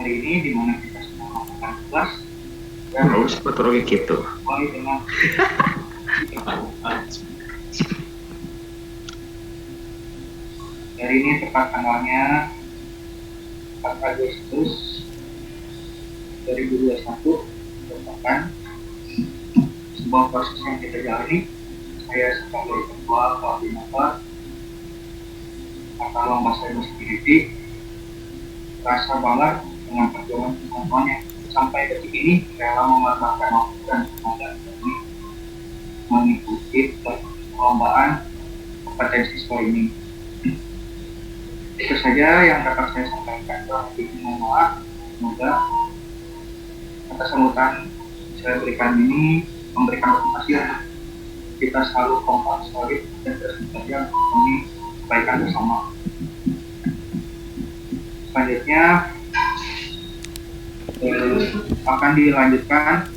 hari ini di mana kita sedang melakukan tugas dan Nggak usah patroli gitu. mulai dengan hari ini tepat tanggalnya 4 Agustus 2021 merupakan sebuah proses yang kita jalani. Saya sebagai ketua koordinator Mata Lomba Cyber Security merasa bangga dengan perjuangan teman-teman yang sampai detik ini rela mengorbankan waktu dan tenaga demi mengikuti perlombaan kompetensi siswa ini. Itu saja yang dapat saya sampaikan. Mohon maaf, semoga atas sambutan saya berikan ini memberikan motivasi untuk kita selalu kompak, solid, dan terus bekerja demi kebaikan bersama. Selanjutnya akan dilanjutkan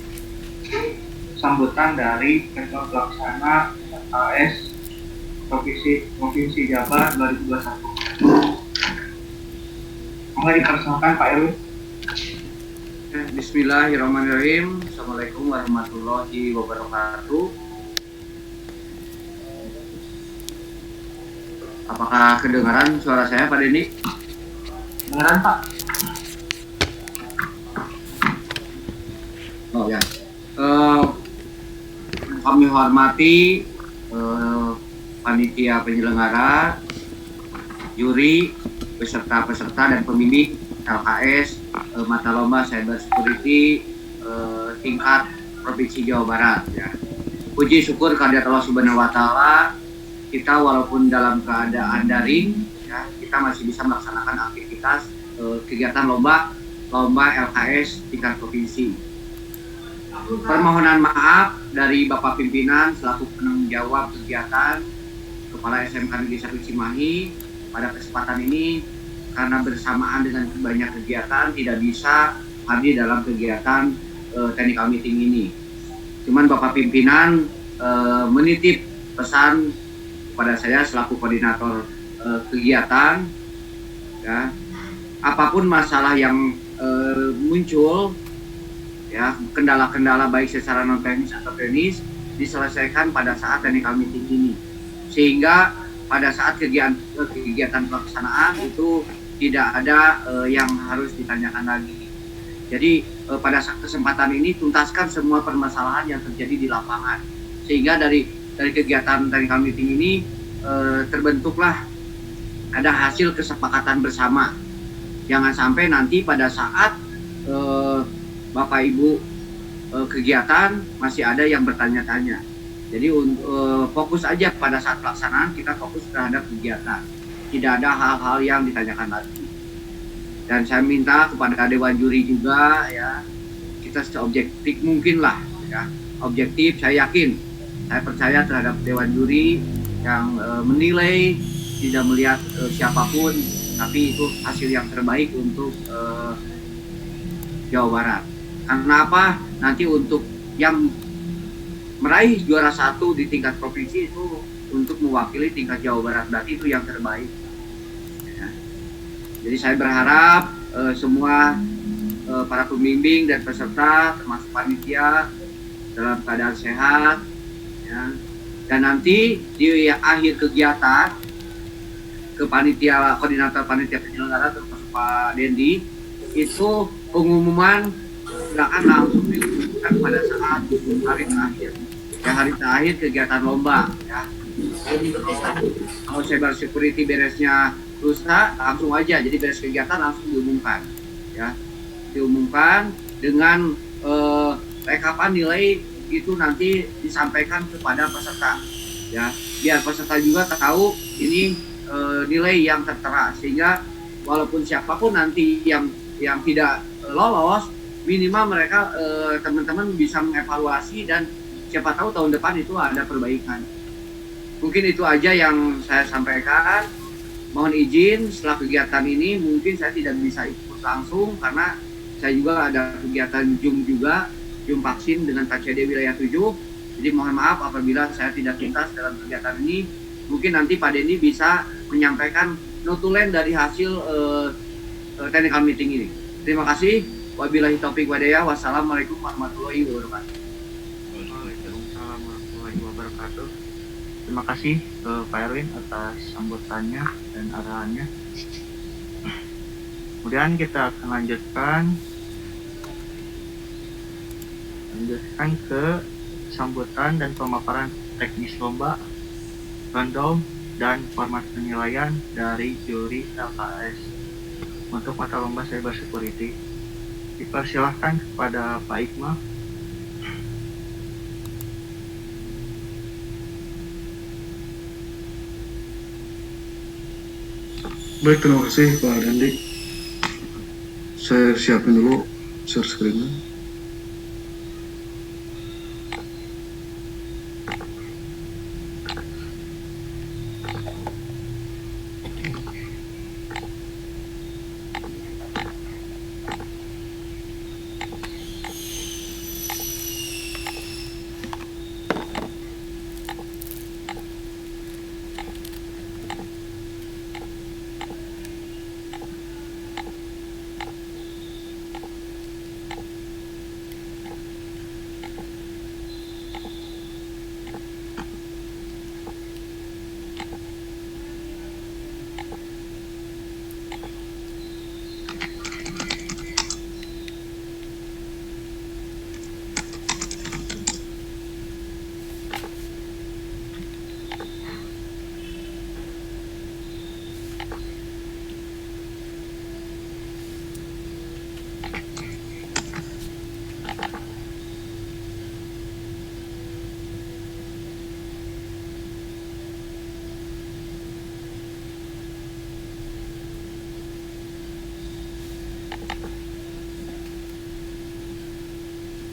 sambutan dari Ketua Pelaksana AS Provinsi Jabar 2021. Monggo dipersilakan Pak Erwin. Bismillahirrahmanirrahim. Assalamualaikum warahmatullahi wabarakatuh. Apakah kedengaran suara saya Pak Denny? Dengaran Pak. Oh ya. Kami hormati panitia penyelenggara, juri, peserta-peserta dan pembimbing LKS Mata Lomba Cyber Security tingkat Provinsi Jawa Barat. Ya. Puji syukur kehadirat Allah Subhanahu Wa Taala, kita walaupun dalam keadaan daring, ya, kita masih bisa melaksanakan aktivitas kegiatan lomba LKS tingkat provinsi. Permohonan maaf dari Bapak Pimpinan selaku penanggung jawab kegiatan Kepala SMK Negeri 1 Cimahi pada kesempatan ini karena bersamaan dengan banyak kegiatan tidak bisa hadir dalam kegiatan technical meeting ini. Cuman Bapak Pimpinan menitip pesan kepada saya selaku koordinator kegiatan, ya, apapun masalah yang muncul, ya, kendala-kendala baik secara non teknis atau teknis diselesaikan pada saat technical meeting ini, sehingga pada saat kegiatan pelaksanaan itu tidak ada yang harus ditanyakan lagi. Jadi pada saat kesempatan ini tuntaskan semua permasalahan yang terjadi di lapangan, sehingga dari kegiatan technical meeting ini terbentuklah ada hasil kesepakatan bersama. Jangan sampai nanti pada saat Bapak Ibu kegiatan masih ada yang bertanya-tanya. Jadi fokus aja pada saat pelaksanaan, kita fokus terhadap kegiatan. Tidak ada hal-hal yang ditanyakan lagi. Dan saya minta kepada Dewan Juri juga, ya, kita seobjektif mungkin lah, ya. Objektif, saya yakin, saya percaya terhadap Dewan Juri yang menilai, tidak melihat siapapun, tapi itu hasil yang terbaik untuk Jawa Barat. Karena apa? Nanti untuk yang meraih juara 1 di tingkat provinsi itu untuk mewakili tingkat Jawa Barat, berarti itu yang terbaik. Ya. Jadi saya berharap semua para pembimbing dan peserta termasuk panitia dalam keadaan sehat, ya. Dan nanti di akhir kegiatan koordinator panitia penyelenggara termasuk Pak Dendi itu pengumuman akan langsung diumumkan pada saat hari terakhir. Ya, hari terakhir kegiatan lomba, ya. Kalau cyber security beresnya lusa, langsung aja. Jadi beres kegiatan langsung diumumkan, ya. Diumumkan dengan rekapan nilai itu nanti disampaikan kepada peserta, ya. Biar peserta juga tahu ini nilai yang tertera, sehingga walaupun siapapun nanti yang tidak lolos, minimal mereka teman-teman bisa mengevaluasi dan siapa tahu tahun depan itu ada perbaikan. Mungkin itu aja yang saya sampaikan. Mohon izin setelah kegiatan ini mungkin saya tidak bisa ikut langsung karena saya juga ada kegiatan Zoom vaksin dengan KCD wilayah 7. Jadi mohon maaf apabila saya tidak tuntas dalam kegiatan ini. Mungkin nanti Pak Dendi bisa menyampaikan notulen dari hasil technical meeting ini. Terima kasih. Wabillahi taufik walhidayah. Wassalamualaikum warahmatullahi wabarakatuh. Waalaikumsalam warahmatullahi wabarakatuh. Terima kasih Pak Erwin atas sambutannya dan arahannya. Kemudian kita akan lanjutkan ke sambutan dan pemaparan teknis lomba, random, dan format penilaian dari juri LKS untuk mata lomba Cyber Security. Dipersilahkan kepada Pak Iqmal. Baik, terima kasih Pak Dandi. Saya siapin dulu share screen-nya.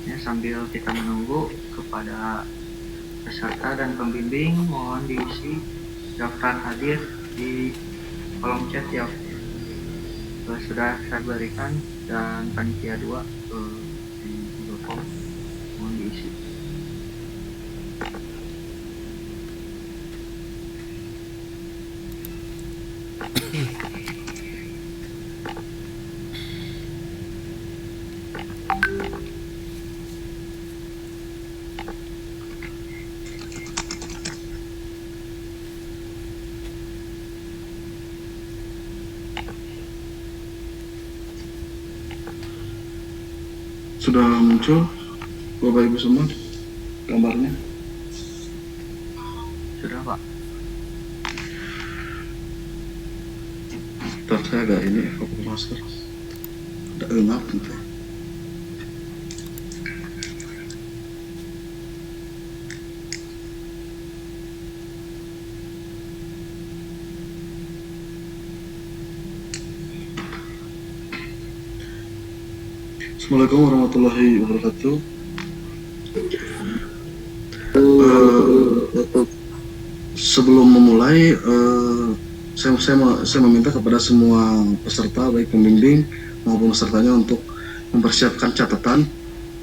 Ya, sambil kita menunggu, kepada peserta dan pembimbing mohon diisi daftar hadir di kolom chat yang sudah saya berikan, dan panitia 2 di Google Form mohon diisi. Sudah muncul Bapak Ibu semua gambarnya? Sudah Pak. Ntar saya agak ini pakai masker. Ada engap nanti. Assalamualaikum warahmatullahi wabarakatuh. Sebelum memulai, saya meminta kepada semua peserta, baik pembimbing maupun pesertanya, untuk mempersiapkan catatan,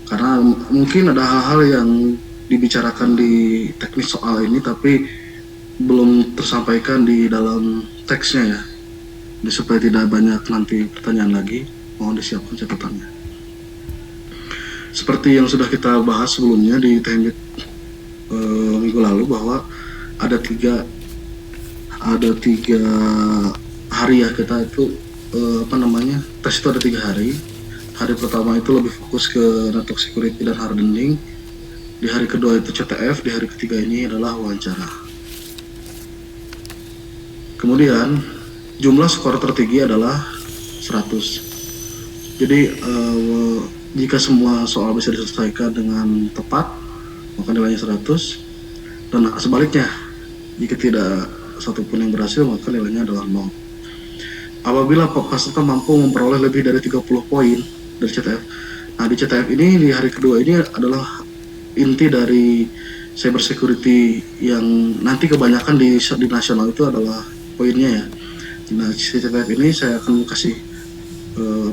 karena mungkin ada hal-hal yang dibicarakan di teknis soal ini tapi belum tersampaikan di dalam teksnya ya. Jadi supaya tidak banyak nanti pertanyaan lagi, mohon disiapkan catatannya. Seperti yang sudah kita bahas sebelumnya di TMB minggu lalu, bahwa ada tiga hari ya kita itu tes itu ada 3 hari. Hari pertama itu lebih fokus ke network security dan hardening. Di hari kedua itu CTF, di hari ketiga ini adalah wawancara. Kemudian jumlah skor tertinggi adalah 100. Jadi jika semua soal bisa diselesaikan dengan tepat, maka nilainya 100. Dan sebaliknya, jika tidak satupun yang berhasil, maka nilainya adalah 0. Apabila peserta mampu memperoleh lebih dari 30 poin dari CTF. Nah, di CTF ini, di hari kedua ini adalah inti dari cyber security yang nanti kebanyakan di nasional itu adalah poinnya ya. Nah, di CTF ini saya akan kasih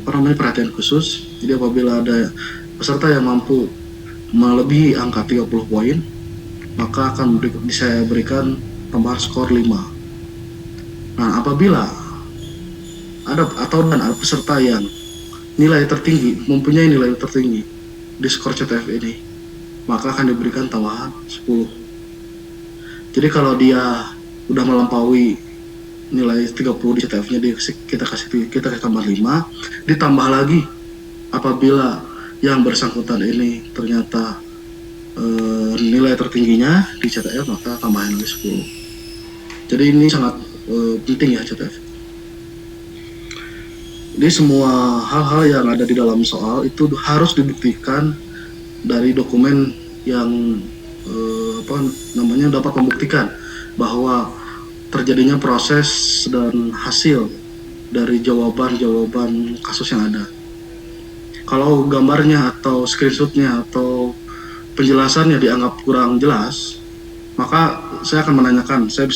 perhatian khusus. Jadi apabila ada peserta yang mampu melebihi angka 30 poin, maka akan saya berikan tambahan skor 5. Nah, apabila ada peserta yang mempunyai nilai tertinggi di skor CTF ini, maka akan diberikan tambahan 10. Jadi kalau dia udah melampaui nilai 30 di CTF-nya, kita kasih tambah 5, ditambah lagi apabila yang bersangkutan ini ternyata nilai tertingginya di CTF, maka tambahin lagi 10. Jadi ini sangat penting ya CTF. Jadi semua hal-hal yang ada di dalam soal itu harus dibuktikan dari dokumen yang dapat membuktikan bahwa terjadinya proses dan hasil dari jawaban kasus yang ada. Kalau gambarnya atau screenshotnya atau penjelasannya dianggap kurang jelas, maka saya akan menanyakan, saya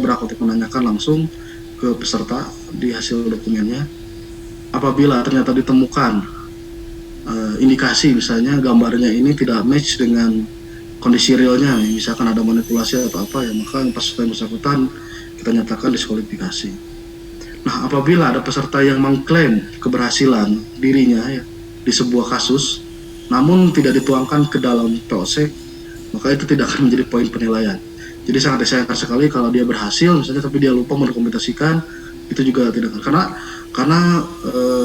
berhak untuk menanyakan langsung ke peserta di hasil dokumennya. Apabila ternyata ditemukan indikasi misalnya gambarnya ini tidak match dengan kondisi realnya, misalkan ada manipulasi atau apa ya, maka yang bersangkutan kita nyatakan diskualifikasi. Nah, apabila ada peserta yang mengklaim keberhasilan dirinya ya di sebuah kasus, namun tidak dituangkan ke dalam POC, maka itu tidak akan menjadi poin penilaian. Jadi sangat disayangkan sekali kalau dia berhasil misalnya tapi dia lupa mendokumentasikan, itu juga tidak akan, karena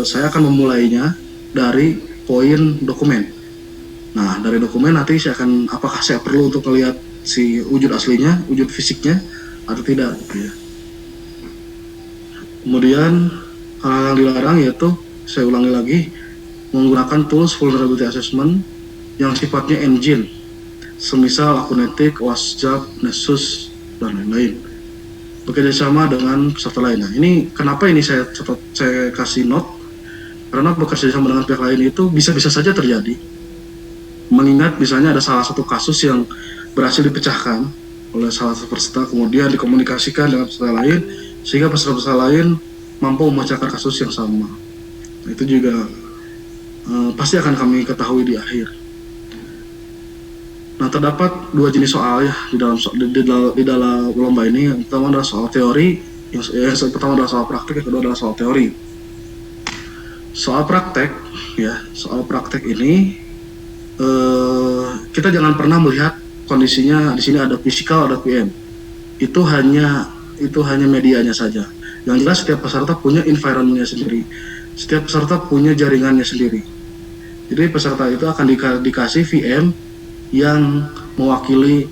saya akan memulainya dari poin dokumen. Nah, dari dokumen nanti apakah saya perlu untuk melihat si wujud aslinya, wujud fisiknya atau tidak gitu ya. Kemudian hal yang dilarang yaitu, saya ulangi lagi, menggunakan tools vulnerability assessment yang sifatnya engine, semisal Akunetik, WhatsApp, Nessus, dan lain-lain, bekerjasama dengan peserta lain. Nah, ini kenapa ini saya kasih note, karena bekerjasama dengan pihak lain itu bisa-bisa saja terjadi. Mengingat misalnya ada salah satu kasus yang berhasil dipecahkan oleh salah satu peserta, kemudian dikomunikasikan dengan peserta lain, sehingga peserta lain mampu memecahkan kasus yang sama. Nah, itu juga pasti akan kami ketahui di akhir. Nah, terdapat 2 jenis soal ya di dalam lomba ini. Yang pertama adalah soal teori, yang pertama adalah soal praktek, yang kedua adalah soal teori. Soal praktek ini kita jangan pernah melihat kondisinya di sini ada fisikal, ada PM. Itu hanya medianya saja. Yang jelas setiap peserta punya environment-nya sendiri. Setiap peserta punya jaringannya sendiri. Jadi peserta itu akan dikasih VM yang mewakili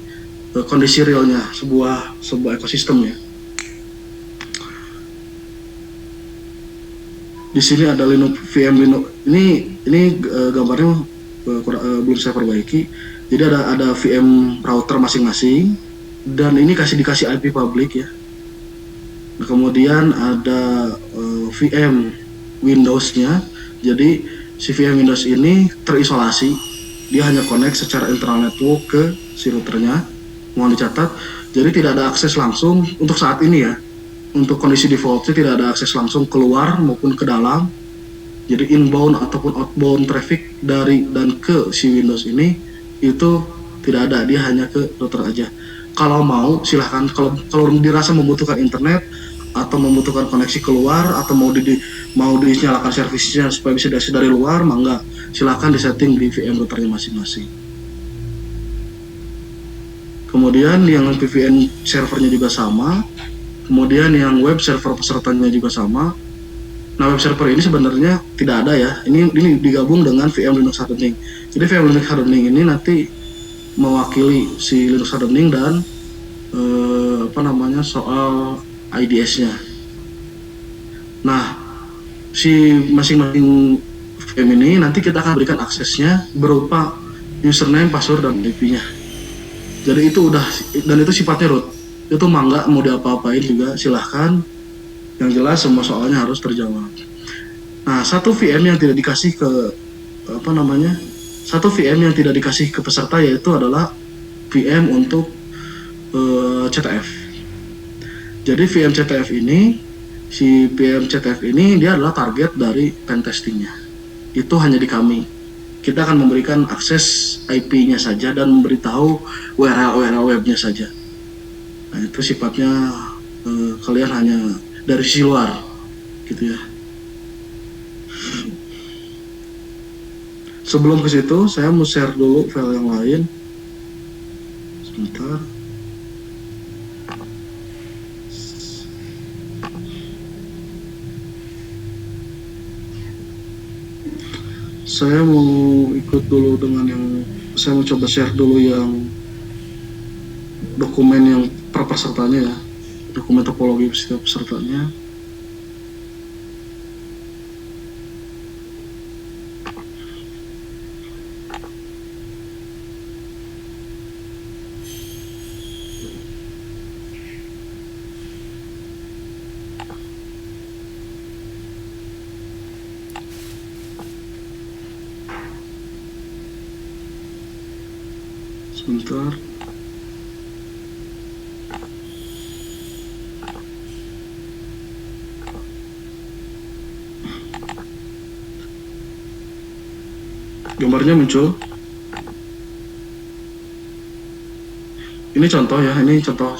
kondisi realnya sebuah ekosistem ya. Di sini ada VM Linux. Ini gambarnya belum saya perbaiki. Jadi ada VM router masing-masing dan ini dikasih IP public ya. Nah, kemudian ada VM Windows-nya. Jadi si VM Windows ini terisolasi. Dia hanya connect secara internal network ke si routernya. Mohon dicatat. Jadi tidak ada akses langsung untuk saat ini ya. Untuk kondisi defaultnya tidak ada akses langsung keluar maupun ke dalam. Jadi inbound ataupun outbound traffic dari dan ke si Windows ini itu tidak ada, dia hanya ke router aja. Kalau mau silahkan, kalau dirasa membutuhkan internet atau membutuhkan koneksi keluar atau mau dinyalakan servisnya supaya bisa diakses dari luar, mangga silahkan disetting di VM routernya masing-masing. Kemudian yang VPN servernya juga sama. Kemudian yang web server pesertanya juga sama. Nah, web server ini sebenarnya tidak ada ya. Ini digabung dengan VM Linux Hardening. Jadi VM Linux Hardening ini nanti mewakili si Linux Hardening dan soal IDS-nya. Nah, si masing-masing VM ini nanti kita akan berikan aksesnya berupa username, password, dan IP-nya. Jadi itu sifatnya root. Itu mangga mau diapa-apain juga silahkan. Yang jelas semua soalnya harus terjawab. Nah, satu VM yang tidak dikasih ke peserta yaitu adalah VM untuk CTF. Jadi VM CTF ini dia adalah target dari pen testingnya. Itu hanya di kami. Kita akan memberikan akses IP-nya saja dan memberitahu URL webnya saja. Nah, itu sifatnya kalian hanya dari sisi luar gitu ya. Sebelum ke situ, saya mau share dulu file yang lain. Sebentar. Saya mau ikut dulu dengan yang, saya mau coba share dulu yang dokumen yang per pesertanya ya, dokumen topologi setiap pesertanya. Sebentar. Gambarnya muncul. Ini contoh ya, ini contoh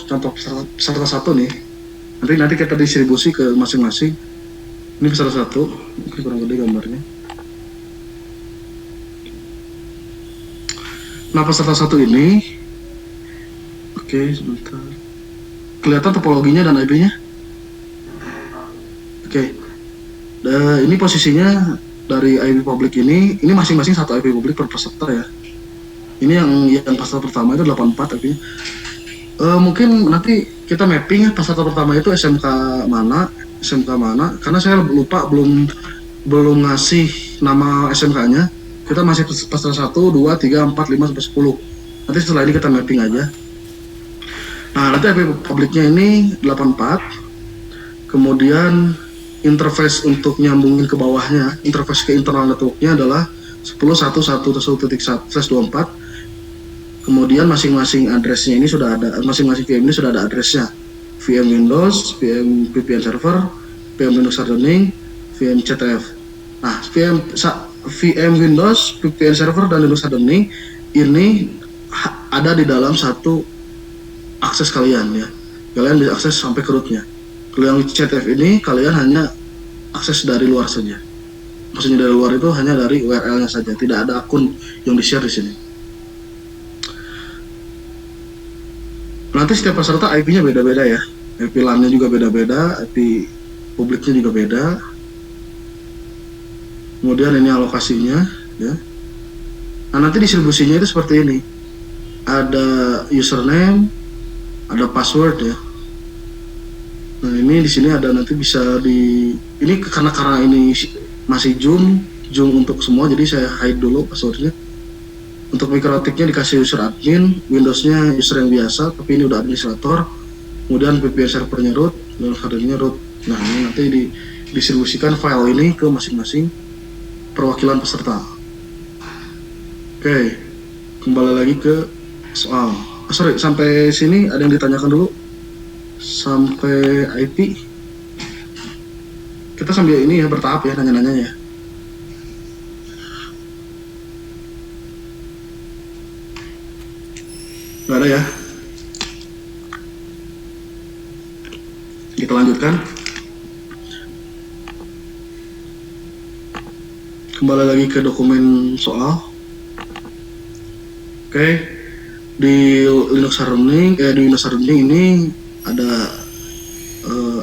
peserta satu nih. Nanti kita distribusi ke masing-masing. Ini peserta satu, oke, kurang lebih gambarnya. Nah, peserta satu ini, oke, sebentar. Kelihatan topologinya dan IP-nya? Oke. Ini posisinya dari IP publik ini masing-masing satu IP publik per peserta ya. Ini yang peserta pertama itu 84 IP-nya. Mungkin nanti kita mapping ya, peserta pertama itu SMK mana, karena saya lupa belum ngasih nama SMK-nya. Kita masih peserta 1, 2, 3, 4, 5, sampai 10. Nanti setelah ini kita mapping aja. Nah, nanti IP publiknya ini 84. Kemudian interface untuk nyambungin ke bawahnya, interface ke internal networknya adalah 10.1.1.1/24. Kemudian masing-masing addressnya ini sudah ada, masing-masing VM ini sudah ada addressnya. VM Windows, VM VPN server, VM Linux hardening, VM CTF. Nah, VM Windows, VPN server, dan Linux hardening ini ada di dalam satu akses kalian ya. Kalian bisa akses sampai ke rootnya. Kalau yang CTF ini kalian hanya akses dari luar saja. Maksudnya dari luar itu hanya dari URL-nya saja, tidak ada akun yang di-share di sini. Nanti setiap peserta IP-nya beda-beda ya. IP LAN-nya juga beda-beda, IP publiknya juga beda. Kemudian ini alokasinya ya. Nah, nanti distribusinya itu seperti ini. Ada username, ada password ya. Nah, ini di sini ada, nanti bisa ini karena ini masih Zoom untuk semua, jadi saya hide dulu passwordnya. Untuk mikrotiknya dikasih user admin, Windows-nya user yang biasa, tapi ini udah administrator. Kemudian VPN servernya root, dan hardeningnya root. Nah, ini nanti didistribusikan file ini ke masing-masing perwakilan peserta. Oke, kembali lagi ke soal. Sampai sini ada yang ditanyakan dulu? Sampai IP? Kita sambil ini ya, bertahap ya nanya-nanya ya. Nggak ada ya? Kita lanjutkan. Kembali lagi ke dokumen soal. Oke, di Linux hardening, di Windows hardening ini ada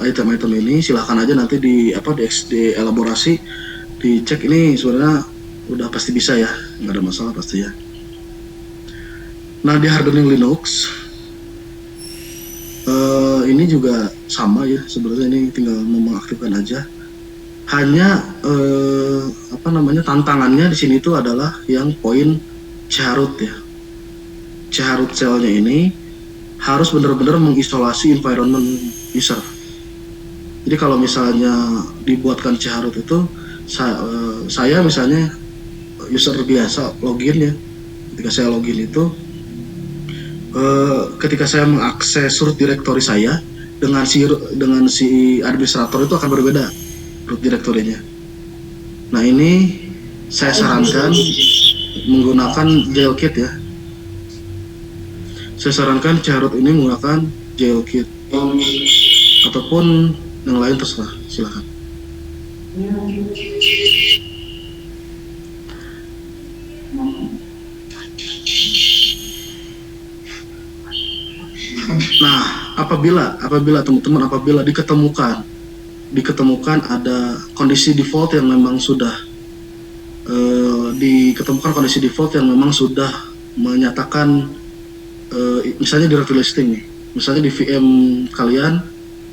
item-item ini. Silahkan aja nanti di elaborasi, dicek. Ini sebenarnya udah pasti bisa ya, nggak ada masalah pasti ya. Nah, di hardening Linux ini juga sama ya, sebenarnya ini tinggal mengaktifkan aja. Hanya tantangannya di sini itu adalah yang poin charut ya. Charut cell-nya ini harus benar-benar mengisolasi environment user. Jadi kalau misalnya dibuatkan charut itu, saya misalnya user biasa login ya. Ketika saya login itu, ketika saya mengakses root directory saya dengan si administrator itu akan berbeda root directory-nya. Nah, ini saya sarankan menggunakan jailkit ya. Saya sarankan charut ini menggunakan jailkit ataupun yang lain terserah, silakan. Nah, apabila teman-teman diketemukan ada kondisi default yang memang sudah menyatakan misalnya directory listing nih, misalnya di VM kalian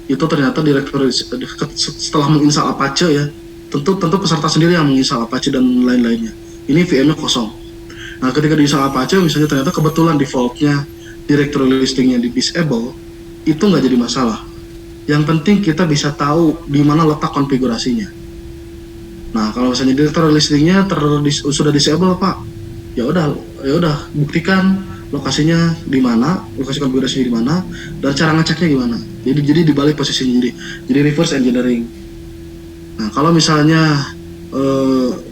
itu ternyata directory setelah menginstal Apache ya, tentu peserta sendiri yang menginstal Apache dan lain-lainnya. Ini VM-nya kosong. Nah, ketika diinstal Apache misalnya ternyata kebetulan defaultnya directory listingnya di disable, itu nggak jadi masalah. Yang penting kita bisa tahu di mana letak konfigurasinya. Nah, kalau misalnya directory listingnya sudah disable Pak, ya udah buktikan lokasinya di mana, lokasi konfigurasinya di mana, dan cara ngeceknya gimana. Jadi dibalik posisinya, jadi reverse engineering. Nah, kalau misalnya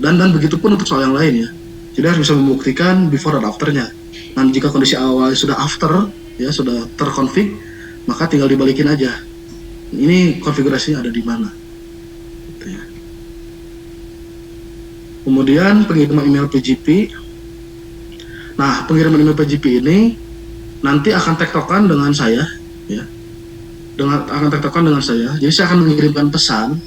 dan begitu pun untuk soal yang lain ya. Jadi harus bisa membuktikan before dan afternya. Nah, jika kondisi awal sudah after ya, sudah terkonfig, maka tinggal dibalikin aja. Ini konfigurasinya ada di mana. Gitu ya. Kemudian pengiriman email PGP. Nah, pengiriman email PGP ini nanti akan tektokan dengan saya, ya. Akan tektokan dengan saya. Jadi saya akan mengirimkan pesan.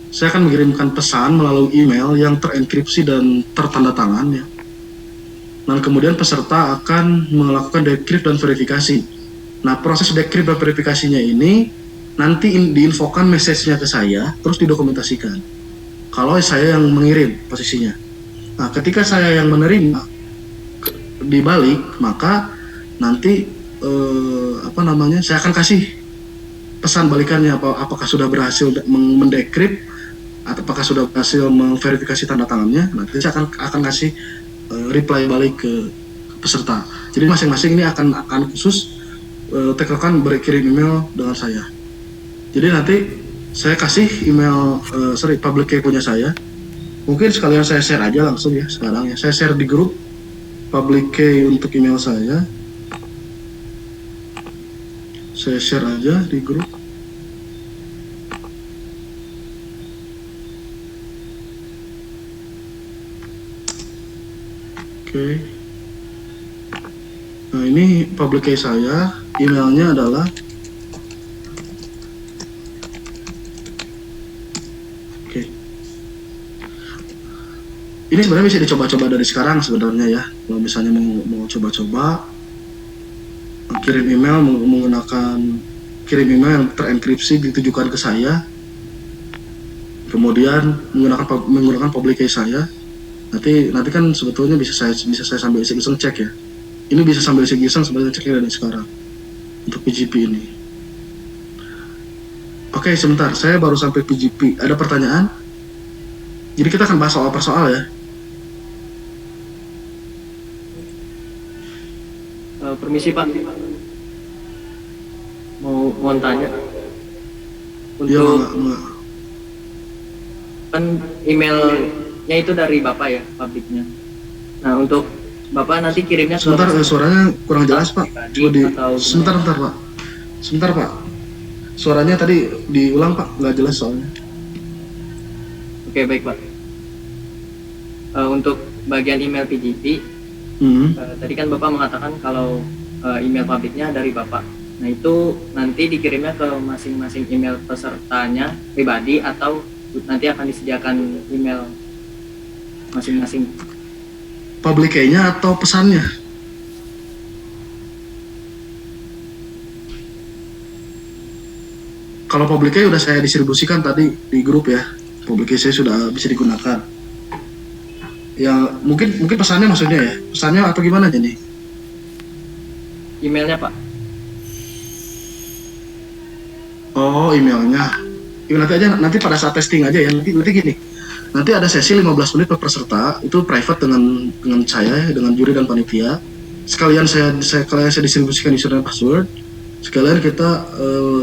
Saya akan mengirimkan pesan melalui email yang terenkripsi dan tertanda tangan, ya. Dan kemudian peserta akan melakukan decrypt dan verifikasi. Nah, proses decrypt dan verifikasinya ini nanti diinfokan message-nya ke saya, terus didokumentasikan. Kalau saya yang mengirim posisinya. Nah, ketika saya yang menerima dibalik, maka nanti saya akan kasih pesan balikannya, apakah sudah berhasil mendecrypt atau apakah sudah berhasil memverifikasi tanda tangannya. Nanti saya akan kasih reply balik ke peserta. Jadi masing-masing ini akan khusus tektokan berkirim email dengan saya. Jadi nanti saya kasih email public key punya saya. Mungkin sekalian saya share aja langsung ya sekarang ya. Saya share di grup public key untuk email saya. Saya share aja di grup. Oke. Nah, ini public key saya. Emailnya adalah ini sebenarnya bisa dicoba-coba dari sekarang sebenarnya ya. Kalau misalnya mau coba-coba kirim email yang terenkripsi ditujukan ke saya, kemudian menggunakan public key saya. Nanti kan sebetulnya bisa saya sambil iseng-iseng cek ya. Ini bisa sambil iseng-iseng sebenarnya ceknya dari sekarang untuk PGP ini. Oke, sebentar, saya baru sampai PGP. Ada pertanyaan? Jadi kita akan bahas soal per soal ya. Permisi Pak, mau tanya untuk Ya, kan emailnya itu dari Bapak ya, publiknya. Nah, untuk Bapak nanti kirimnya sebentar, suaranya kurang jelas Pak. Coba sebentar Pak. Sebentar Pak. Suaranya tadi diulang Pak, nggak jelas soalnya. Oke, baik Pak. Untuk bagian email PGP, tadi kan Bapak mengatakan kalau email publiknya dari Bapak. Nah, itu nanti dikirimnya ke masing-masing email pesertanya pribadi atau nanti akan disediakan email masing-masing? Public key-nya atau pesannya? Kalau public key udah saya distribusikan tadi di grup ya. Public key saya sudah bisa digunakan. Ya mungkin pesannya maksudnya ya. Pesannya atau gimana jadi? Emailnya Pak. Oh, emailnya. Ya, nanti pada saat testing aja ya. Nanti gini. Nanti ada sesi 15 menit per peserta, itu private dengan saya, dengan juri dan panitia. Sekalian saya distribusikan username dan password. Sekalian kita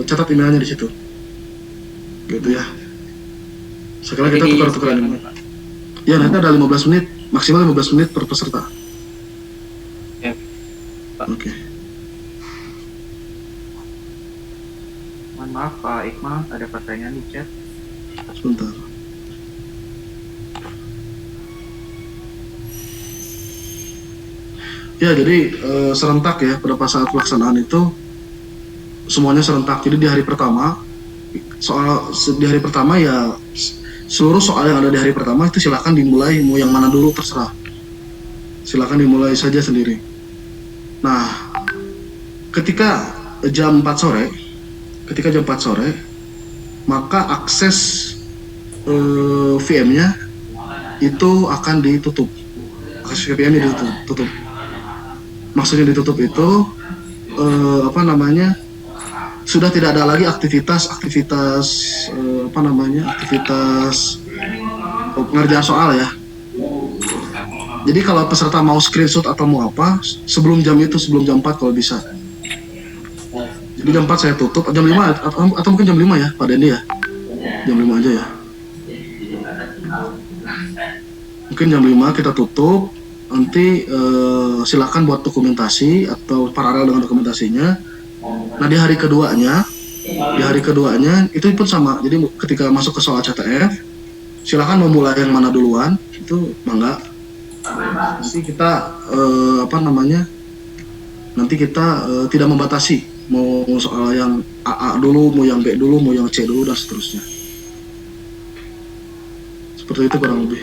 catat emailnya di situ. Gitu ya. Sekalian kita tukar-tukaran email. Ya, nanti ada 15 menit, maksimal 15 menit per peserta. Ya, Pak. Oke. Mohon maaf Pak Iqmal, ada pertanyaan di chat. Sebentar. Ya, jadi serentak ya pada saat pelaksanaan itu semuanya serentak. Jadi di hari pertama ya seluruh soal yang ada di hari pertama itu silakan dimulai, mau yang mana dulu terserah. Silakan dimulai saja sendiri. Nah, ketika jam 4 sore, maka akses VM-nya itu akan ditutup. Akses VM-nya ditutup. Maksudnya ditutup itu sudah tidak ada lagi aktivitas pengerjaan soal ya. Jadi kalau peserta mau screenshot atau mau apa, sebelum jam 4 kalau bisa. Jadi jam 4 saya tutup, jam 5 atau mungkin jam 5 ya Pak Dendi ya. Jam 5 aja ya. Mungkin jam 5 kita tutup, nanti silakan buat dokumentasi atau paralel dengan dokumentasinya. Nah di hari keduanya itu pun sama. Jadi ketika masuk ke soal CTF, silakan memulai yang mana duluan, itu mangga. Nanti kita nanti kita tidak membatasi mau soal yang AA dulu, mau yang B dulu, mau yang C dulu dan seterusnya. Seperti itu kurang lebih.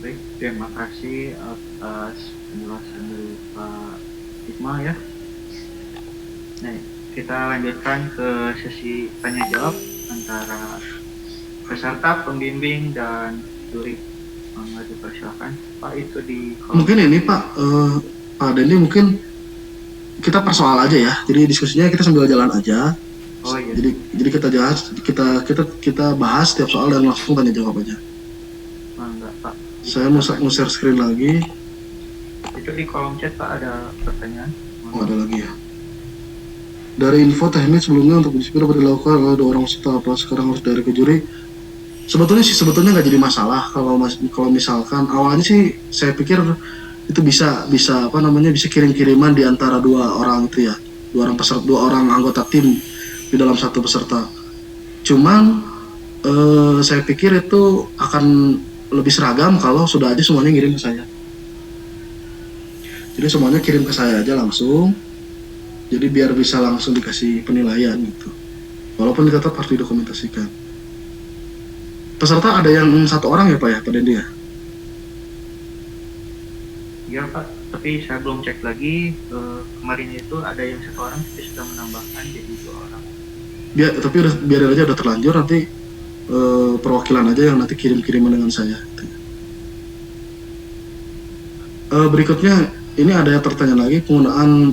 Baik, terima kasih atas penjelasan dari Pak Iqmal ya. Nah, kita lanjutkan ke sesi tanya jawab antara peserta, pembimbing, dan juri. Dipersilakan Pak, itu di mungkin ini Pak Dendi, mungkin kita persoal aja ya, jadi diskusinya kita sambil jalan aja. Oh iya. Jadi kita bahas setiap soal dan langsung tanya jawab aja. Enggak Pak, Saya mau share screen lagi. itu di kolom chat Pak ada pertanyaan. Oh, ada lagi ya. Dari info teknis sebelumnya untuk disiplin dapat dilakukan oleh 2 orang peserta, apa sekarang harus dari ke juri? Sebetulnya nggak jadi masalah kalau misalkan awalnya sih saya pikir itu bisa kirim-kiriman di antara 2 orang itu ya, 2 orang anggota tim di dalam satu peserta. Cuman saya pikir itu akan lebih seragam kalau sudah aja semuanya ngirim ke saya. Jadi semuanya kirim ke saya aja langsung. Jadi biar bisa langsung dikasih penilaian gitu. Walaupun tetap harus didokumentasikan. Peserta ada yang 1 orang ya Pak ya, Pak Dendi ya? Iya Pak, tapi saya belum cek lagi. Kemarin itu ada yang 1 orang tapi sudah menambahkan jadi 2 orang. Tapi biar aja udah terlanjur, nanti perwakilan aja yang nanti kirim-kiriman dengan saya. Berikutnya ini ada yang tertanya lagi, penggunaan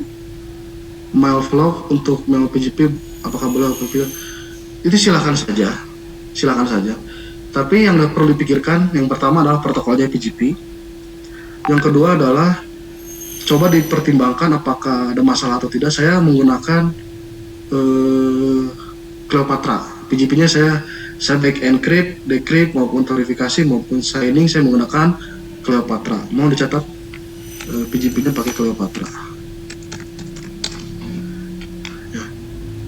mail vlog untuk mail PGP apakah boleh atau tidak? Itu silakan saja. Tapi yang perlu dipikirkan, yang pertama adalah protokolnya PGP. Yang kedua adalah coba dipertimbangkan apakah ada masalah atau tidak. Saya menggunakan Cleopatra. PGP-nya saya back encrypt, decrypt maupun verifikasi maupun signing saya menggunakan Cleopatra. Mau dicatat PGP-nya pakai Cleopatra. Ya,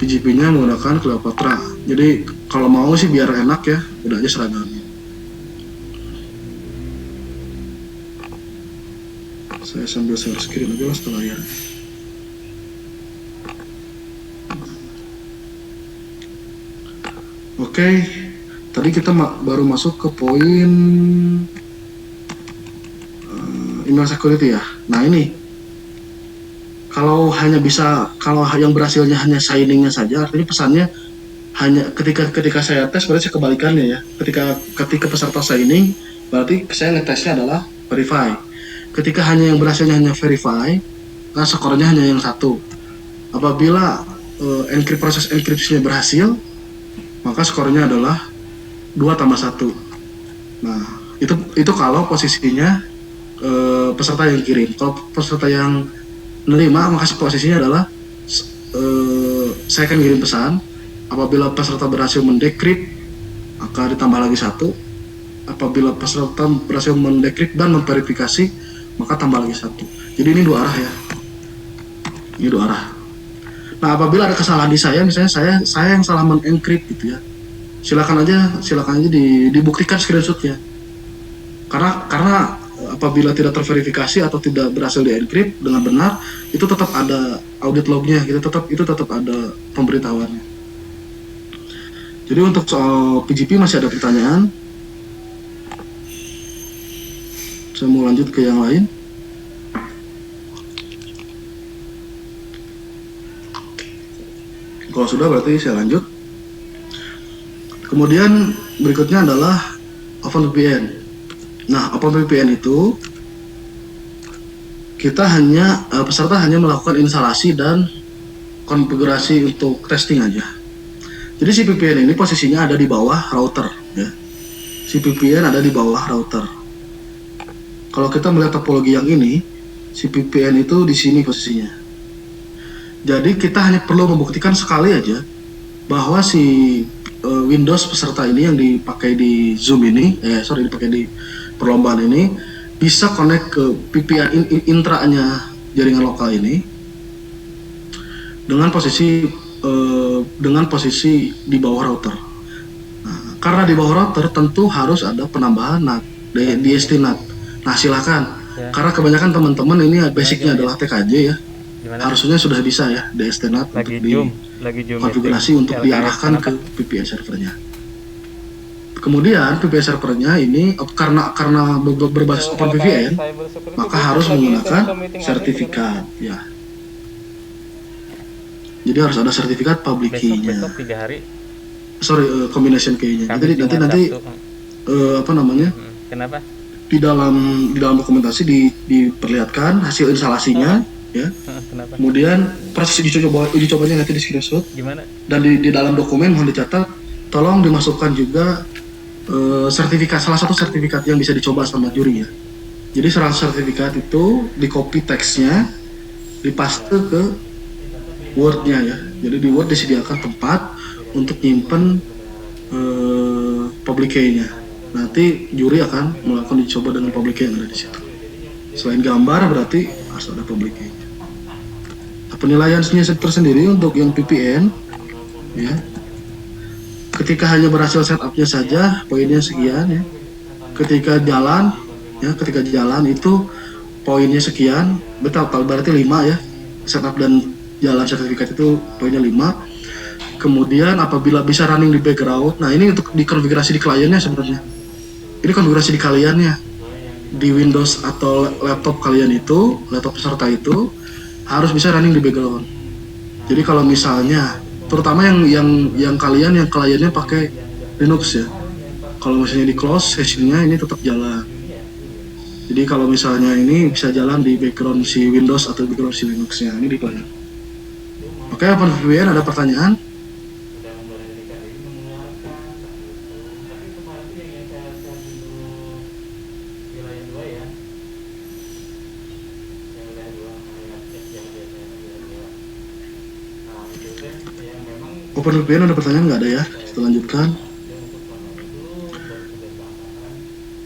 PGP-nya menggunakan Cleopatra. Jadi kalau mau sih biar enak ya, udah aja seragam. Saya sambil share screen aja lah setelah ya. Oke, tadi kita baru masuk ke poin email security ya. Nah ini, kalau yang berhasilnya hanya signingnya saja, artinya pesannya hanya ketika saya tes berarti kebalikannya ya. Ketika peserta signing, berarti saya ngetesnya adalah verify. Ketika yang berhasilnya hanya verify, nah skornya hanya yang 1. Apabila proses enkripsinya berhasil, maka skornya adalah 2+1. Nah, itu kalau posisinya peserta yang kirim. Kalau peserta yang menerima, maka posisinya adalah saya akan kirim pesan. Apabila peserta berhasil mendekrypt, maka ditambah lagi 1. Apabila peserta berhasil mendekrypt dan memverifikasi, maka tambah lagi 1. Jadi ini 2 arah ya. Ini 2 arah. Nah, apabila ada kesalahan di saya, misalnya saya yang salah men-encrypt gitu ya, silakan aja dibuktikan screenshotnya. Karena apabila tidak terverifikasi atau tidak berhasil di-encrypt dengan benar, itu tetap ada audit lognya, itu tetap ada pemberitahuannya. Jadi untuk soal PGP masih ada pertanyaan. Saya mau lanjut ke yang lain. Kalau sudah berarti saya lanjut. Kemudian berikutnya adalah OpenVPN. Nah, OpenVPN itu peserta hanya melakukan instalasi dan konfigurasi untuk testing aja. Jadi si VPN ini posisinya ada di bawah router, ya. Si VPN ada di bawah router. Kalau kita melihat topologi yang ini, si VPN itu di sini posisinya. Jadi kita hanya perlu membuktikan sekali aja bahwa si Windows peserta ini yang dipakai di Zoom ini, dipakai di perlombaan ini bisa connect ke VPN intranya jaringan lokal ini dengan posisi di bawah router. Nah, karena di bawah router tentu harus ada penambahan NAT, DST NAT. Nah, silakan. Ya. Karena kebanyakan teman-teman ini basicnya adalah TKJ ya. Gimana? Harusnya sudah bisa ya DST NAT untuk konfigurasi untuk diarahkan ke VPN servernya. Kemudian VPN servernya ini karena berbasis OpenVPN, maka harus menggunakan sertifikat ya. Jadi harus ada sertifikat public key-nya. Combination key-nya. Jadi nanti Kenapa? Di dalam dokumentasi diperlihatkan hasil instalasinya ya. Kenapa? Kemudian proses uji cobanya nanti di screenshot. Gimana? Dan di dalam dokumen mohon dicatat, tolong dimasukkan juga salah satu sertifikat yang bisa dicoba sama juri ya. Jadi sertifikat itu di copy teksnya, dipaste ke Word-nya ya. Jadi di Word disediakan tempat untuk nyimpen public key-nya. Nanti juri akan melakukan uji coba dengan public key yang ada di situ. Selain gambar berarti harus ada public key-nya. Penilaiannya tersendiri untuk yang VPN ya. Ketika hanya berhasil setupnya saja, poinnya sekian ya. Ketika jalan itu poinnya sekian, betul berarti 5 ya. Setup dan jalan sertifikat itu poinnya 5. Kemudian apabila bisa running di background, nah ini untuk dikonfigurasi di kliennya sebenarnya. Ini konfigurasi di kliennya. Di Windows atau laptop kalian itu, laptop peserta itu harus bisa running di background. Jadi kalau misalnya terutama yang kliennya pakai Linux ya. Kalau misalnya di close sessionnya ini tetap jalan. Jadi kalau misalnya ini bisa jalan di background si Windows atau background si Linux-nya ini di klien. Oke, OpenVPN ada pertanyaan? OpenVPN ada pertanyaan nggak ada ya? Kita lanjutkan.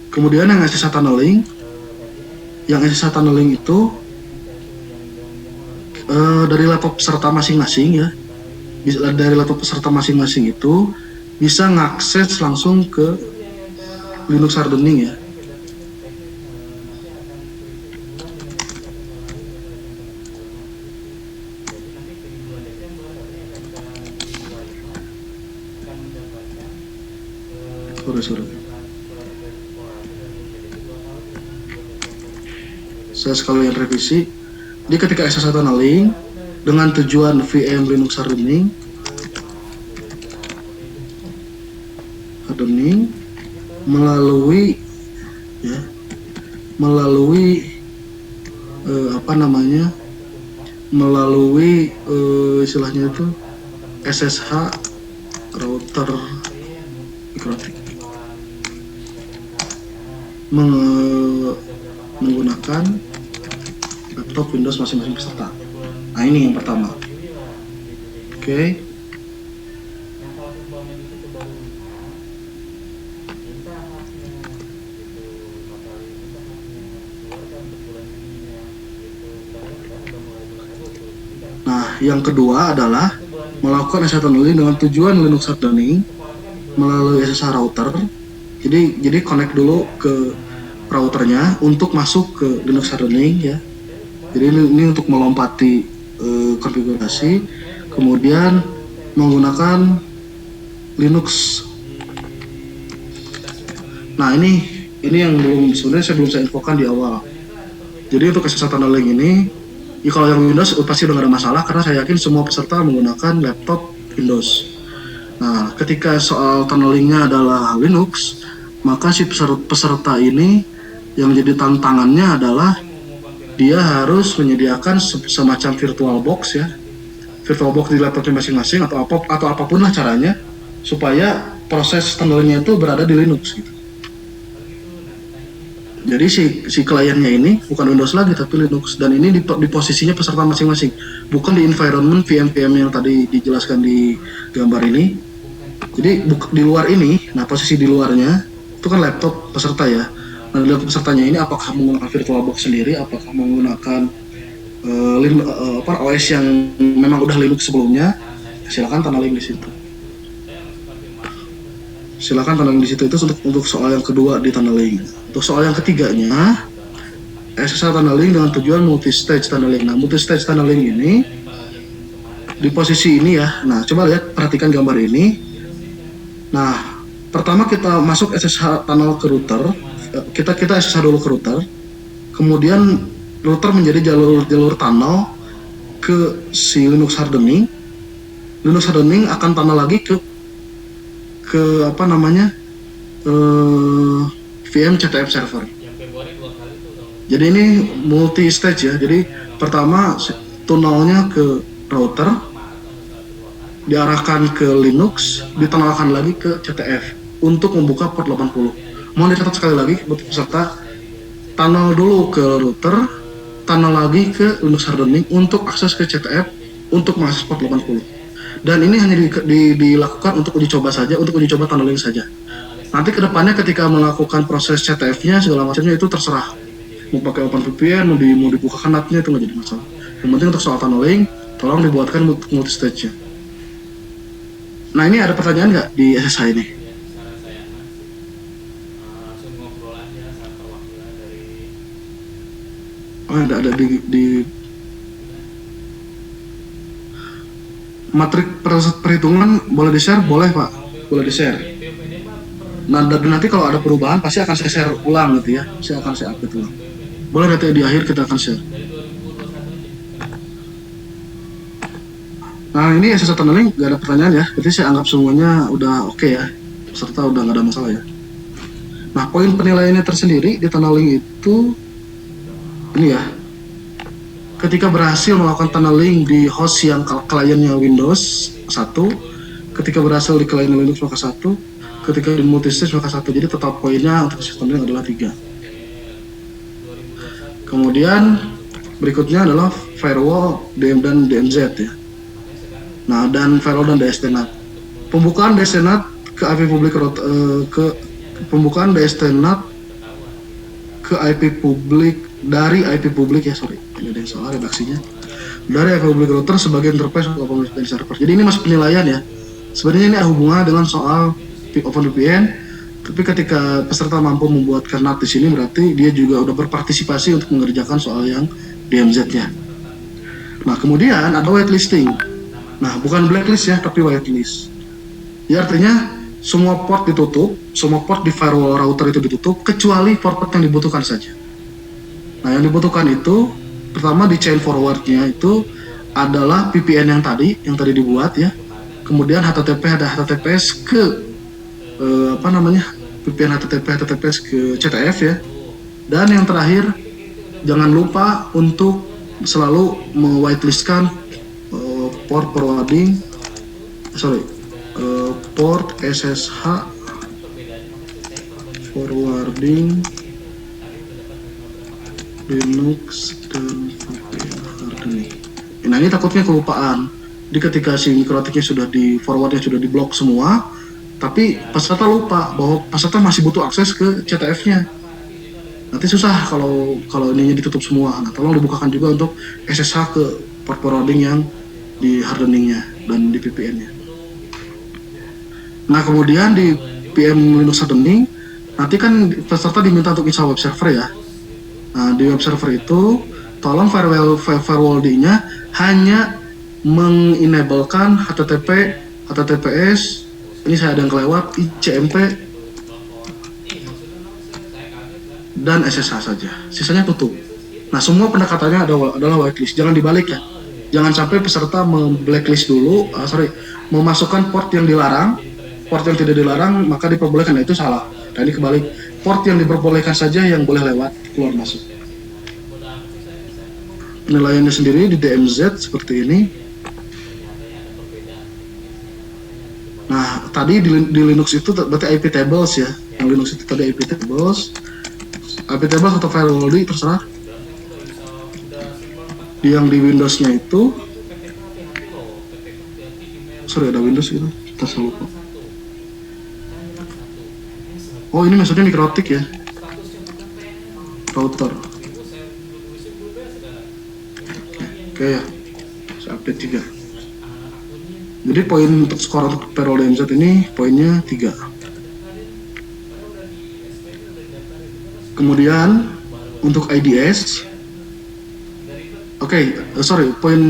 Kemudian yang SSH tunneling, itu dari laptop peserta masing-masing ya. Dari laptop peserta masing-masing itu bisa ngakses langsung ke Linux hardening ya. Sorry. Saya sekalian revisi. Jadi ketika SSH tunneling dengan tujuan VM Linux hardening melalui istilahnya itu SSH router mikrotik menggunakan laptop Windows masing-masing peserta. Nah ini yang pertama. Oke. Nah yang kedua adalah melakukan SSH tunneling dengan tujuan Linux hardening melalui SSH router. Jadi connect dulu ke routernya untuk masuk ke Linux hardening ya. Jadi ini untuk melompati konfigurasi, kemudian menggunakan Linux. Nah ini yang sebenarnya saya infokan di awal. Jadi untuk SSH tunneling ini, ya kalau yang Windows pasti udah gak ada masalah karena saya yakin semua peserta menggunakan laptop Windows. Nah, ketika soal tunnelingnya adalah Linux, maka si peserta ini yang jadi tantangannya adalah dia harus menyediakan semacam virtual box ya, virtual box di laptopnya masing-masing atau apapun lah caranya supaya proses tunnelingnya itu berada di Linux gitu. Jadi si kliennya ini bukan Windows lagi tapi Linux, dan ini di posisinya peserta masing-masing, bukan di environment VM yang tadi dijelaskan di gambar ini. Jadi di luar ini, nah posisi di luarnya itu kan laptop peserta ya. Nah, laptop pesertanya ini apakah menggunakan virtual box sendiri, apakah menggunakan OS yang memang udah Linux sebelumnya, silakan tunneling di situ. Silakan tunneling di situ. Itu untuk soal yang kedua di tunneling. Untuk soal yang ketiganya, SSH tunneling dengan tujuan multi-stage tunneling. Nah, multi-stage tunneling ini di posisi ini ya. Nah, coba lihat, perhatikan gambar ini. Nah, pertama kita masuk SSH tunnel ke router. Kita SSH dulu ke router. Kemudian router menjadi jalur tunnel ke si Linux hardening. Linux hardening akan tunnel lagi ke VM CTF server. Jadi ini multi stage ya. Jadi pertama tunnelnya ke router, diarahkan ke Linux, ditunnelkan lagi ke CTF untuk membuka port 80. Mohon dicatat sekali lagi buat peserta, tunnel dulu ke router, tunnel lagi ke Linux hardening untuk akses ke CTF untuk mengakses port 80. Dan ini hanya dilakukan untuk uji coba saja, untuk uji coba tunneling saja. Nanti kedepannya ketika melakukan proses CTF-nya segala macamnya itu terserah. Mau pakai OpenVPN, mau dibukakan NAT-nya itu nggak jadi masalah. Yang penting untuk soal tunneling, tolong dibuatkan multi-stage-nya. Nah ini ada pertanyaan nggak di SSH ini? Oh ada di matrik perhitungan boleh di-share? Boleh Pak, boleh di-share. Nah nanti kalau ada perubahan pasti akan saya share ulang gitu ya, saya akan saya update ulang. Boleh nanti di akhir kita akan share. Nah ini SSH tunneling gak ada pertanyaan ya, berarti saya anggap semuanya udah oke ya, serta udah gak ada masalah ya. Nah poin penilaiannya tersendiri di tunneling itu ini ya, ketika berhasil melakukan tunneling di host yang kliennya Windows 1, ketika berhasil di klien Linux maka 1, ketika di multistage maka 1. Jadi total poinnya untuk sistem tunneling adalah 3. Kemudian berikutnya adalah firewall DM dan DMZ ya. Nah dan firewall dan DSTNet. Pembukaan DSTNet ke IP publik pembukaan DSTNet ke IP publik dari IP publik ya, sorry ini ada yang salah redaksinya, dari IP publik router sebagai interface untuk OpenVPN server. Jadi ini masih penilaian ya, sebenarnya ini ada hubungan dengan soal OpenVPN, tapi ketika peserta mampu membuatkan NAT di sini berarti dia juga udah berpartisipasi untuk mengerjakan soal yang DMZ-nya. Nah kemudian ada whitelisting. Nah bukan blacklist ya, tapi whitelist. Ya artinya semua port ditutup, semua port di firewall router itu ditutup kecuali port-port yang dibutuhkan saja. Nah yang dibutuhkan itu pertama di chain forwardnya itu adalah VPN yang tadi dibuat ya, kemudian HTTP ada HTTPS ke VPN HTTPS ke CTF ya, dan yang terakhir jangan lupa untuk selalu me-whitelistkan port forwarding port SSH forwarding Linux dan VPN hardening. Nah ini takutnya kelupaan. Jadi ketika si mikrotiknya sudah di forwardnya sudah diblok semua, tapi peserta lupa bahwa peserta masih butuh akses ke CTF-nya. Nanti susah kalau ininya ditutup semua. Nah tolong dibukakan juga untuk SSH ke port forwarding yang di hardeningnya dan di VPN-nya. Nah kemudian di PM Linux hardening nanti kan peserta diminta untuk install web server ya. Nah, di web server itu tolong firewall-nya hanya mengenablekan HTTP, HTTPS, ini saya ada yang kelewat, ICMP, dan SSH saja. Sisanya tutup. Nah, semua pendekatannya adalah whitelist. Jangan dibalik ya. Jangan sampai peserta blacklist dulu, memasukkan port yang dilarang, port yang tidak dilarang maka diperbolehkan. Nah, itu salah. Dan ini kebalik, port yang diperbolehkan saja yang boleh lewat keluar masuk. Penilaiannya sendiri di DMZ seperti ini. Nah, tadi di Linux itu berarti IP tables ya. Yang Linux itu tadi IP tables. IP tables atau firewall terserah. Yang di Windows-nya itu, sorry ada Windows gitu, kita selalu lupa. Oh, ini maksudnya mikrotik ya, router. Oke ya, saya update 3. Jadi poin untuk skor untuk Perol DMZ ini poinnya 3. Kemudian untuk IDS, poin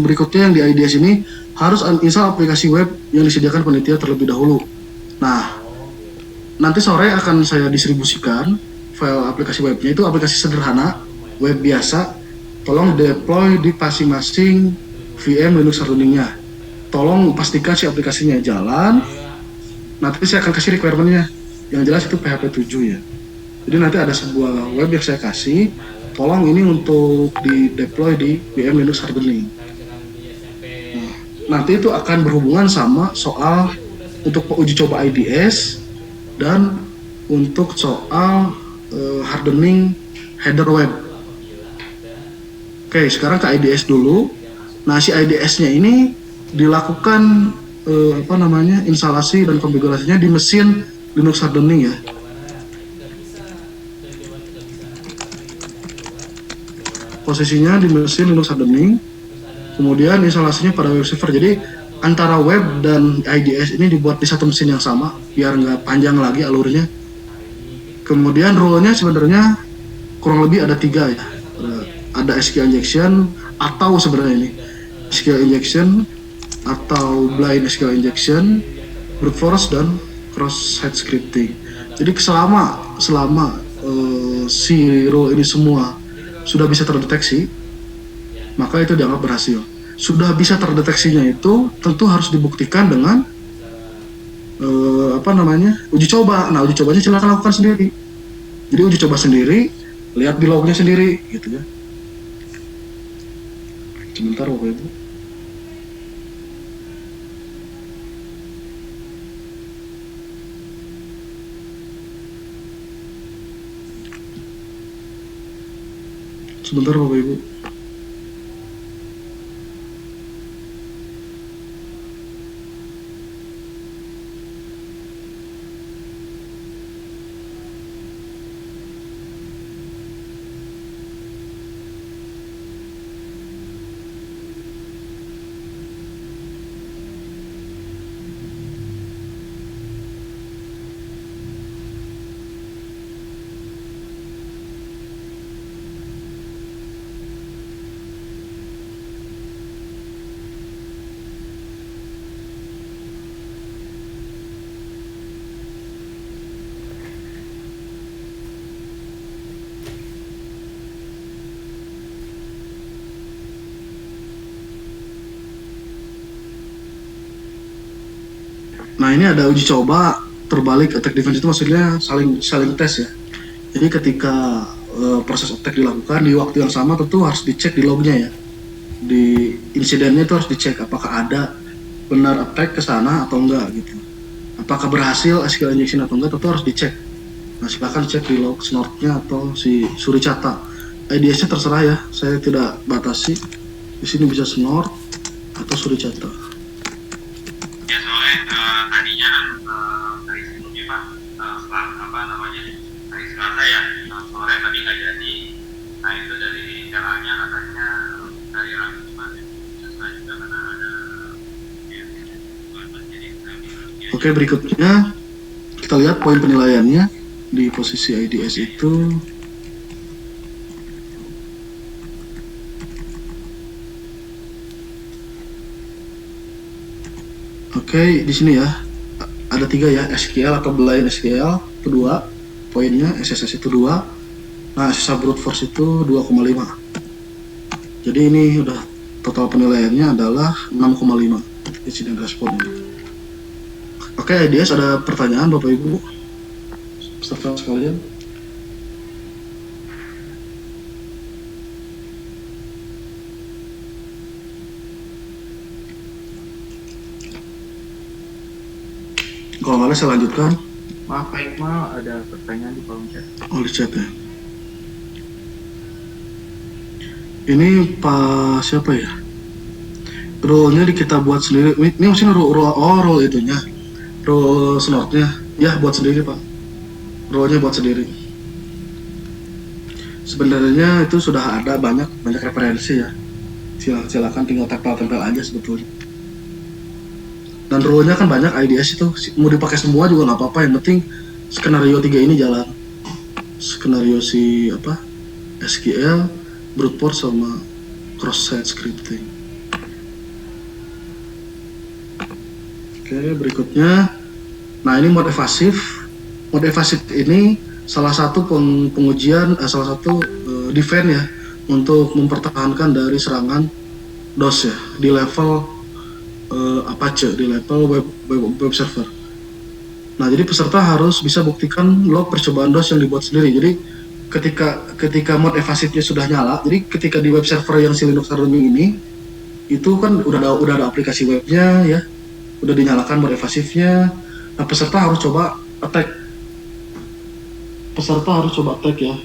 berikutnya yang di IDS ini harus install aplikasi web yang disediakan panitia terlebih dahulu. Nah, nanti sore akan saya distribusikan file aplikasi webnya, itu aplikasi sederhana, web biasa. Tolong deploy di masing-masing VM Linux hardening-nya. Tolong pastikan si aplikasinya jalan. Nanti saya akan kasih requirement-nya. Yang jelas itu PHP 7 ya. Jadi nanti ada sebuah web yang saya kasih. Tolong ini untuk di deploy di VM Linux hardening. Nah, nanti itu akan berhubungan sama soal untuk uji coba IDS dan untuk soal hardening header web. Oke, sekarang ke IDS dulu. Nah, si IDS-nya ini dilakukan instalasi dan konfigurasinya di mesin Linux hardening ya. Posisinya di mesin Linux hardening. Kemudian instalasinya pada web server. Jadi antara web dan IDS ini dibuat di satu mesin yang sama biar nggak panjang lagi alurnya. Kemudian rule-nya sebenarnya kurang lebih ada 3 ya. Ada SQL injection atau sebenarnya ini SQL injection atau blind SQL injection, brute force dan cross-site scripting. Jadi selama si rule ini semua sudah bisa terdeteksi, maka itu dianggap berhasil. Sudah bisa terdeteksinya itu tentu harus dibuktikan dengan uji coba. Nah, uji cobanya silakan lakukan sendiri. Jadi uji coba sendiri, lihat di lognya sendiri, gitu ya. Sebentar Bapak Ibu. Sebentar Bapak Ibu. Nah, ini ada uji coba terbalik attack defense, itu maksudnya saling tes ya. Jadi ketika proses attack dilakukan di waktu yang sama tentu harus dicek di lognya ya. Di insidennya itu harus dicek apakah ada benar attack ke sana atau enggak gitu. Apakah berhasil SQL injection atau enggak tentu harus dicek. Nah, silakan cek di log snort-nya atau si Suricata. IDS-nya terserah ya, saya tidak batasi. Di sini bisa snort atau Suricata. Ya, soalnya tadinya dari sebelumnya Pak, hari Selasa ya, sore tadi nggak jadi. Nah, itu dari caranya katanya dari Rabu Pak, saya juga karena ada Oke, berikutnya kita lihat poin penilaiannya. di posisi IDS itu oke, di sini ya ada 3 ya, SQL atau Blind SQL itu 2 poinnya, SSS itu 2, nah sisa brute force itu 2,5. Jadi ini udah total penilaiannya adalah 6,5 incident response. Oke, IDS ada pertanyaan Bapak Ibu peserta sekalian? Kalau nggak ada saya lanjutkan. Maaf Pak Iqmal, ada pertanyaan di kolom chat. Oh, di chat ya. Ini Pak siapa ya? Role-nya kita buat sendiri. Ini maksudnya role itunya. Role slot-nya. Ya, buat sendiri Pak. Role-nya buat sendiri. Sebenarnya itu sudah ada banyak referensi ya. Silakan tinggal tempel aja sebetulnya. Dan role-nya kan banyak IDS itu, mau dipakai semua juga nggak apa-apa, yang penting skenario 3 ini jalan. Skenario si SQL, brute force sama cross-site scripting. Oke, berikutnya, nah ini mode evasif. Mode evasif ini salah satu pengujian, salah satu defense ya, untuk mempertahankan dari serangan DOS ya, di level Apache, di level web server. Nah, jadi peserta harus bisa buktikan log percobaan DOS yang dibuat sendiri. Jadi ketika mode evasifnya sudah nyala, jadi ketika di web server yang si Linux Hardening ini, itu kan udah ada aplikasi webnya ya, udah dinyalakan mode evasifnya. Nah, peserta harus coba attack. Ya.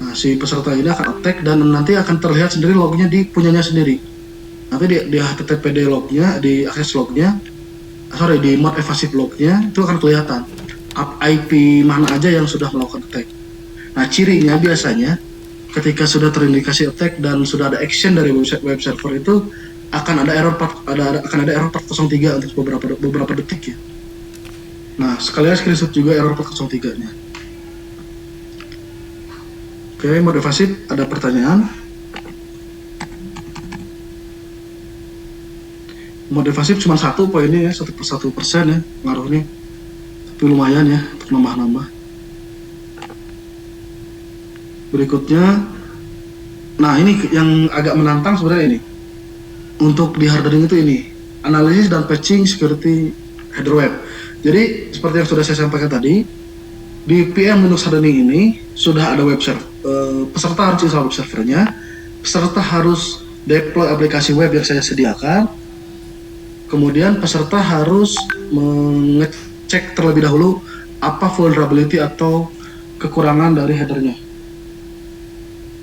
Nah, si peserta ini akan attack dan nanti akan terlihat sendiri lognya di punyanya sendiri. Nanti di HTTPD lognya, di akses lognya, di mode evasive lognya itu akan kelihatan IP mana aja yang sudah melakukan attack. Nah, cirinya biasanya ketika sudah terindikasi attack dan sudah ada action dari web server itu akan ada error 403 untuk beberapa detik ya. Nah, sekalian screenshot juga error 403-nya. Oke, mode evasive ada pertanyaan? Mode evasif cuma 1 poinnya ya, 1% ya ngaruhnya, tapi lumayan ya untuk nambah-nambah. Berikutnya, nah ini yang agak menantang sebenarnya ini. Untuk di hardening itu ini, analisis dan patching security header web. Jadi seperti yang sudah saya sampaikan tadi, di PM Linux hardening ini sudah ada web server. Peserta harus install web servernya, peserta harus deploy aplikasi web yang saya sediakan. Kemudian peserta harus mengecek terlebih dahulu apa vulnerability atau kekurangan dari headernya.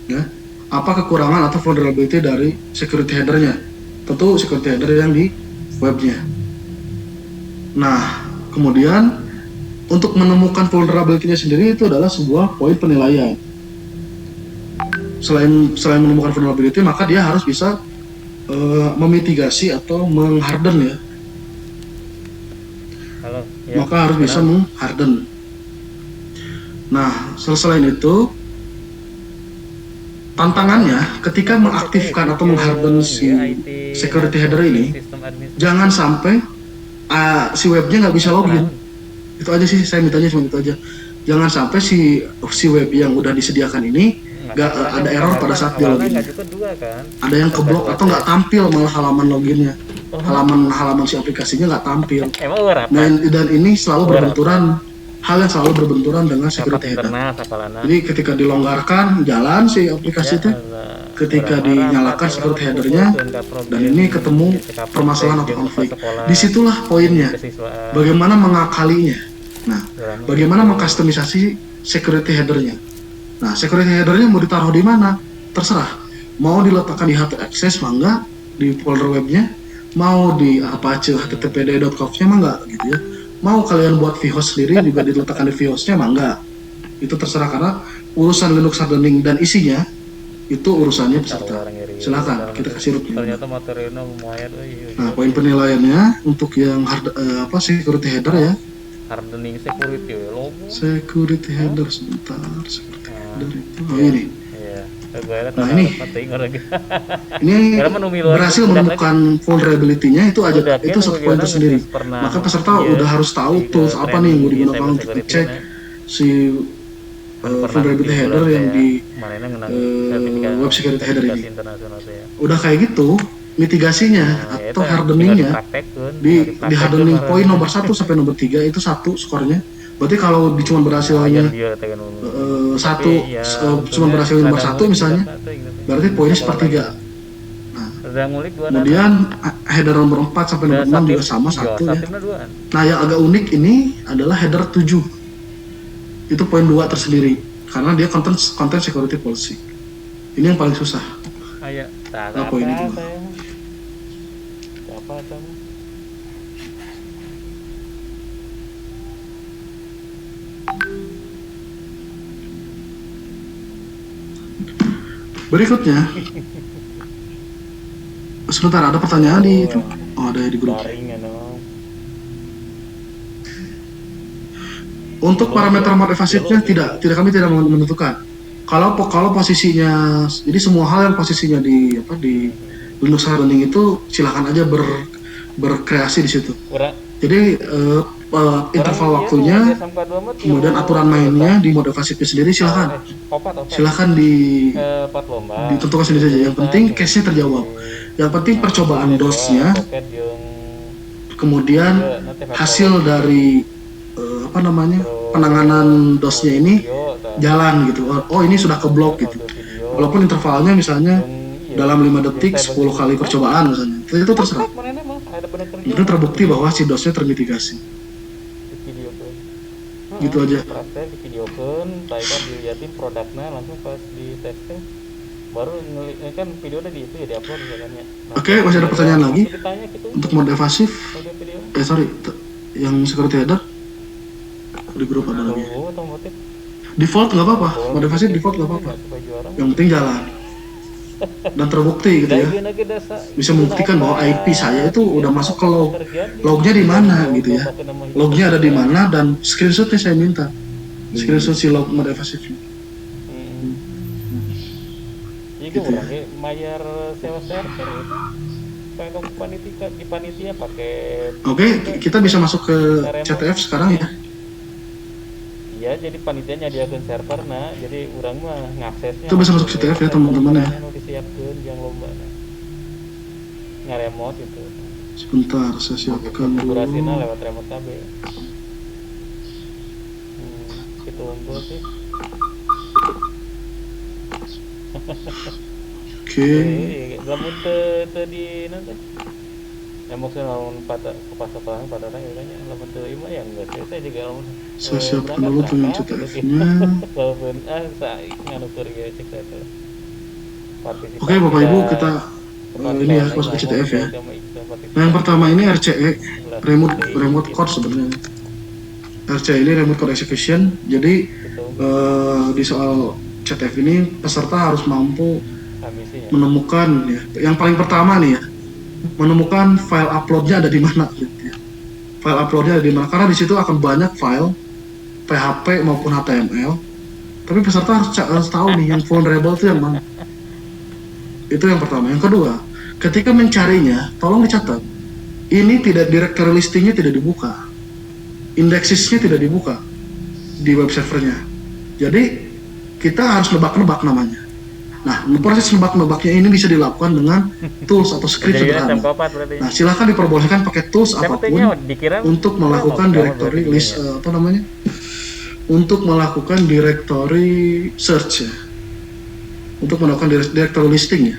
Ya, apa kekurangan atau vulnerability dari security headernya? Tentu security header yang di webnya. Nah, kemudian untuk menemukan vulnerability-nya sendiri itu adalah sebuah poin penilaian. Selain menemukan vulnerability, maka dia harus bisa memitigasi atau mengharden ya. Maka harus bisa mengharden. Nah, selain itu tantangannya ketika mengaktifkan atau mengharden si security header ini, jangan sampai si webnya nggak bisa login. Itu aja sih, saya mintanya cuma itu aja. Jangan sampai si web yang udah disediakan ini nggak ada error pada saat dia login. Ada yang keblok atau nggak tampil malah halaman loginnya, halaman si aplikasinya nggak tampil. Dan ini selalu berbenturan, hal yang selalu berbenturan dengan security header. Jadi ketika dilonggarkan jalan si aplikasi itu, ketika dinyalakan security headernya, dan ini ketemu permasalahan atau konflik. Disitulah poinnya, bagaimana mengakalinya. Nah, bagaimana mengkustomisasi security headernya. Nah, security headernya mau ditaruh di mana? Terserah. Mau diletakkan di htaccess, mangga, di folder webnya, mau di Apache httpd.conf-nya, mangga, gitu ya. Mau kalian buat vhost sendiri juga diletakkan di vhost-nya, mangga. Itu terserah, karena urusan Linux hardening dan isinya itu urusannya peserta. Silakan, kita kasih rootnya. Nah, poin penilaiannya untuk yang security header ya, hardening security logo. Security header sebentar. Security header itu. Oh ini. Iya. Nah ini. Ini Karena menumilo berhasil udah menemukan vulnerability-nya itu aja Udah, itu kan satu gua poin bilang tersendiri. itu pernah, Maka peserta iya, udah harus tahu tiga tools apa nih yang mau training di digunakan untuk cyber cek security-nya. si vulnerability header yang di web security header ini. Udah kayak gitu, mitigasinya atau hardeningnya di hardening poin nomor 1 sampai nomor 3 itu 1 skornya. Berarti kalau cuma berhasil hanya cuma berhasil nomor 1 misalnya, berarti poinnya sepertiga. Nah, kemudian header nomor 4 sampai nomor 6 juga sama 1 ya. Nah yang agak unik ini adalah header 7. Itu poin 2 tersendiri karena dia content security policy. Ini yang paling susah. Ayo, Apa ini? Apa kamu? Berikutnya, sebentar ada pertanyaan di itu. Oh ada di grup. Untuk parameter mode evasifnya kami tidak menentukan. Kalau posisinya, jadi semua hal yang posisinya di Linux hardening itu silakan aja berkreasi di situ. Jadi interval waktunya, kemudian aturan mainnya di mode evasifnya sendiri silakan ditentukan sendiri saja. Yang penting case-nya terjawab. Yang penting percobaan DOS-nya, kemudian hasil dari penanganan DOS-nya ini jalan gitu. Oh ini sudah keblok gitu. Walaupun intervalnya misalnya dalam 5 detik 10 kali percobaan misalnya. Itu terserah. Itu terbukti bahwa si DOS-nya termitigasi. Gitu aja. Videokan, saya dilihatin produknya langsung pas di testing baru kan videonya di itu ya diupload misalnya. Oke, masih ada pertanyaan lagi untuk mode evasif. Yang security header di grup ada lagi. Default nggak apa-apa, mode evasif default nggak apa-apa. Yang penting jalan dan terbukti gitu ya. Bisa membuktikan bahwa IP saya itu udah masuk ke lognya di mana gitu ya. Lognya ada di mana dan screenshotnya saya minta. Screenshot si log mode evasifnya. Gitu ya. Bayar sewa server itu kayak di panitia pakai. Oke, kita bisa masuk ke CTF sekarang ya. Iya, jadi panitianya nyadiakeun server nah, jadi urang mah ngaksesnya. Itu bisa masuk CTF ya teman-teman ya. Disiapkeun yang lomba nah. Nge-remote itu. Sebentar, saya siapkan dulu. Konfigurasinya lewat remote KB. Itu unggul sih. Oke. Lamun teu di nanti. Ya maksudnya lamun pada kepas-kepasan pada orang ya lamun teu ieu mah ya enggak sih saya juga lamun. Saya siapkan dulu tuh yang CTF-nya. Walaupun saya nganukur ya cek itu. Oke Bapak Ibu, kita ini ya masuk ke CTF ya. Nah yang pertama ini RCE, remote code sebenarnya. RCE ini remote code execution. Jadi di soal CTF ini peserta harus mampu menemukan ya. Yang paling pertama nih ya, menemukan file uploadnya ada di mana gitu ya. File uploadnya ada di mana, karena di situ akan banyak file PHP maupun HTML. Tapi peserta harus tahu nih yang vulnerable itu yang mana. Itu yang pertama. Yang kedua, ketika mencarinya, tolong dicatat. Ini tidak directory listingnya tidak dibuka, indexesnya tidak dibuka di web servernya. Jadi kita harus nebak-nebak namanya. Nah, proses nebak-nebaknya ini bisa dilakukan dengan tools atau script sederhana. Nah, silahkan diperbolehkan pakai tools apapun untuk melakukan directory list untuk melakukan directory search ya. Untuk melakukan directory listing ya.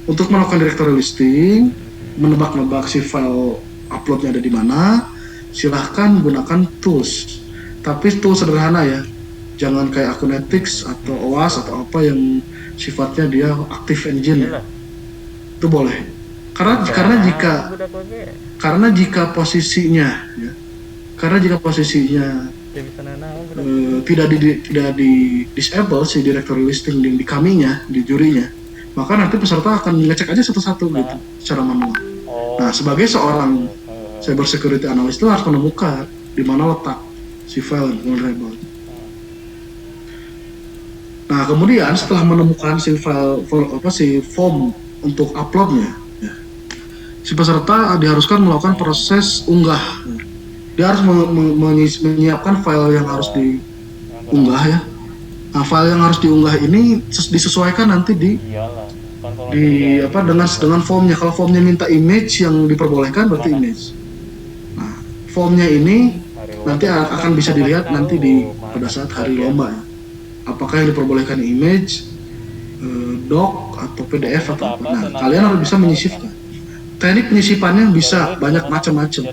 Untuk melakukan directory listing, menebak-nebak si file uploadnya ada di mana, silahkan gunakan tools. Tapi tools sederhana ya. Jangan kayak Acunetics atau OWASP atau apa yang sifatnya dia active engine ya. Itu boleh. Karena jika posisinya ya, tidak di disable si directory listing di kaminya, di jurinya, maka nanti peserta akan ngecek aja satu-satu gitu secara manual. Nah, sebagai seorang cyber security analyst itu harus menemukan di mana letak si file vulnerable. Nah, kemudian setelah menemukan si form untuk uploadnya, ya, si peserta diharuskan melakukan proses unggah. Dia harus menyiapkan file yang harus diunggah ya. Nah, file yang harus diunggah ini disesuaikan nanti Iyalah. dengan formnya. Kalau formnya minta image yang diperbolehkan berarti image. Nah, formnya ini nanti akan bisa dilihat nanti pada saat hari lomba ya. Apakah yang diperbolehkan image, doc atau PDF atau apa. Nah, kalian harus bisa menyisipkan. Teknik penyisipannya bisa banyak macam-macam.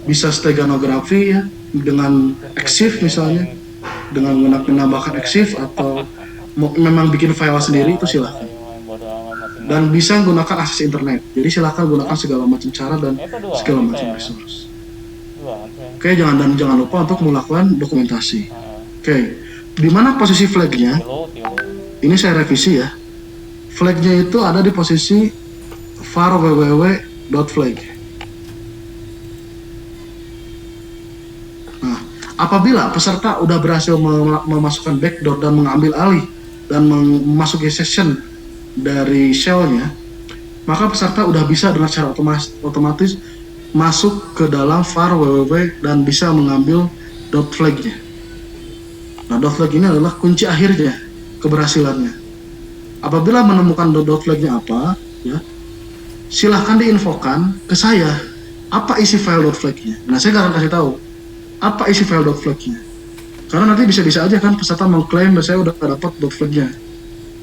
Bisa steganografi ya, dengan EXIF misalnya, dengan menambahkan EXIF atau memang bikin file sendiri itu silahkan. Dan bisa menggunakan akses internet. Jadi silahkan gunakan segala macam cara dan segala macam resource. Oke, jangan lupa untuk melakukan dokumentasi. Oke. Di mana posisi flagnya? Ini saya revisi ya. Flagnya itu ada di posisi var www.flag. Nah, apabila peserta udah berhasil memasukkan backdoor dan mengambil alih dan memasuki session dari shell-nya, maka peserta udah bisa dengan secara otomatis masuk ke dalam var www dan bisa mengambil .flag-nya. Nah, .flag ini adalah kunci akhirnya keberhasilannya. Apabila menemukan .flag-nya apa, ya, silahkan diinfokan ke saya apa isi file .flag-nya. Nah, saya akan kasih tahu apa isi file .flag-nya. Karena nanti bisa-bisa aja kan peserta mengklaim bahwa saya udah dapat .flag-nya.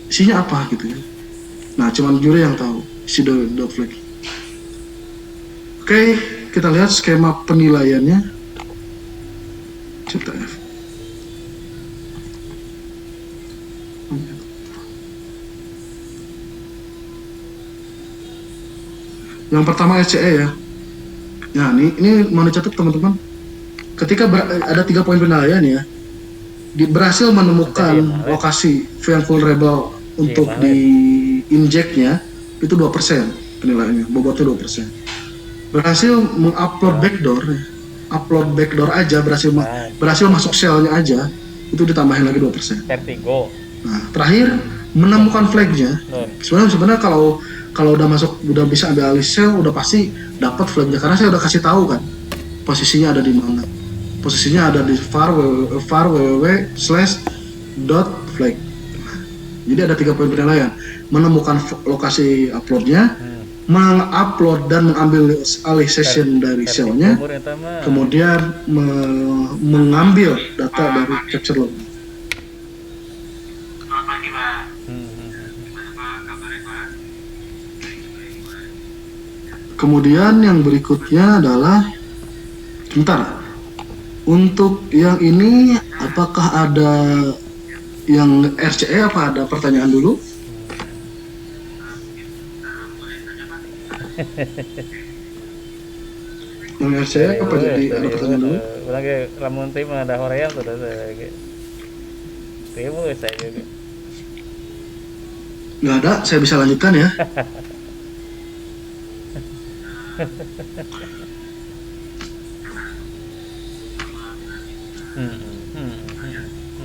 Isinya apa gitu ya. Nah, cuman juri yang tahu isi .flag. Oke, kita lihat skema penilaiannya. CTF. Yang pertama SCE ya. Nah, ini mau dicatat teman-teman. Ketika ada 3 poin penilaian ya, berhasil menemukan lokasi yang vulnerable untuk di injectnya itu 2% penilaiannya, bobotnya 2%. Berhasil mengupload backdoor, upload backdoor aja berhasil masuk shell-nya aja itu ditambahin lagi 2%. Vertigo. Nah, terakhir menemukan flag-nya. Sebenarnya kalau udah bisa ambil alih shell, udah pasti dapat flag-nya karena saya udah kasih tahu kan posisinya ada di mana. Posisinya ada di var www/.flag. Jadi ada 3 poin penilaian: menemukan lokasi uploadnya, mengupload dan mengambil alih session dari shell-nya, kemudian mengambil data dari capture log. Selamat pagi, Pak. Gimana Pak kabarnya, Pak? Kemudian yang berikutnya adalah untuk yang ini apakah ada yang RCE, apa ada pertanyaan dulu? Yang RCE apa jadi ada pertanyaan dulu? Lagi lamun teh mah ada hoream tuh kayak. Kayak mulai saya juga. Nggak ada, saya bisa lanjutkan ya.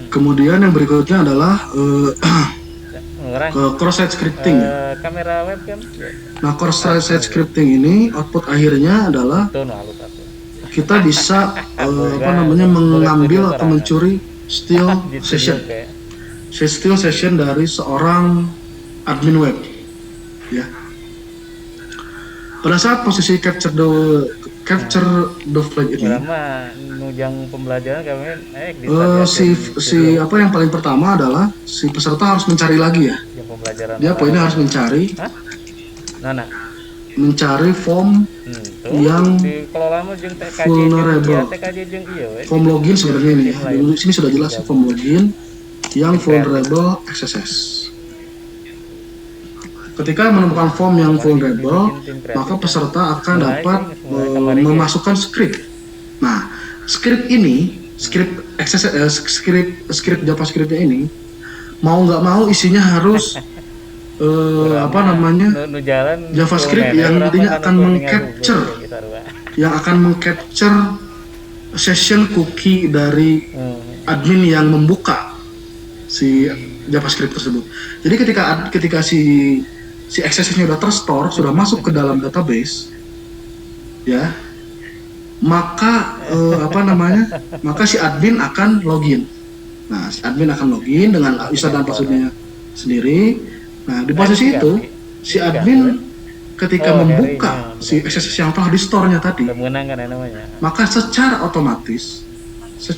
Kemudian yang berikutnya adalah cross-site scripting. Kamera webcam. Nah, cross-site scripting ini output akhirnya adalah kita bisa mengambil atau mencuri steal session dari seorang admin web, ya. Pada saat posisi capture the flag ini, nujang pembelajaran kami yang paling pertama adalah si peserta harus mencari lagi ya. Dia poinnya harus mencari mencari form yang vulnerable. Form login sebenarnya ini. Di sini sudah jelas form login yang vulnerable XSS. Ketika menemukan form yang vulnerable, maka peserta akan dapat memasukkan script. Nah, script JavaScript-nya ini mau nggak mau isinya harus JavaScript yang nantinya akan mengcapture session cookie dari admin yang membuka si JavaScript tersebut. Jadi ketika si access-nya udah terstore, sudah masuk ke dalam database, ya, maka maka si admin akan login. Nah, si admin akan login dengan user dan passwordnya sendiri. Nah, di posisi itu si admin ketika membuka si access yang telah di store-nya tadi, maka secara otomatis si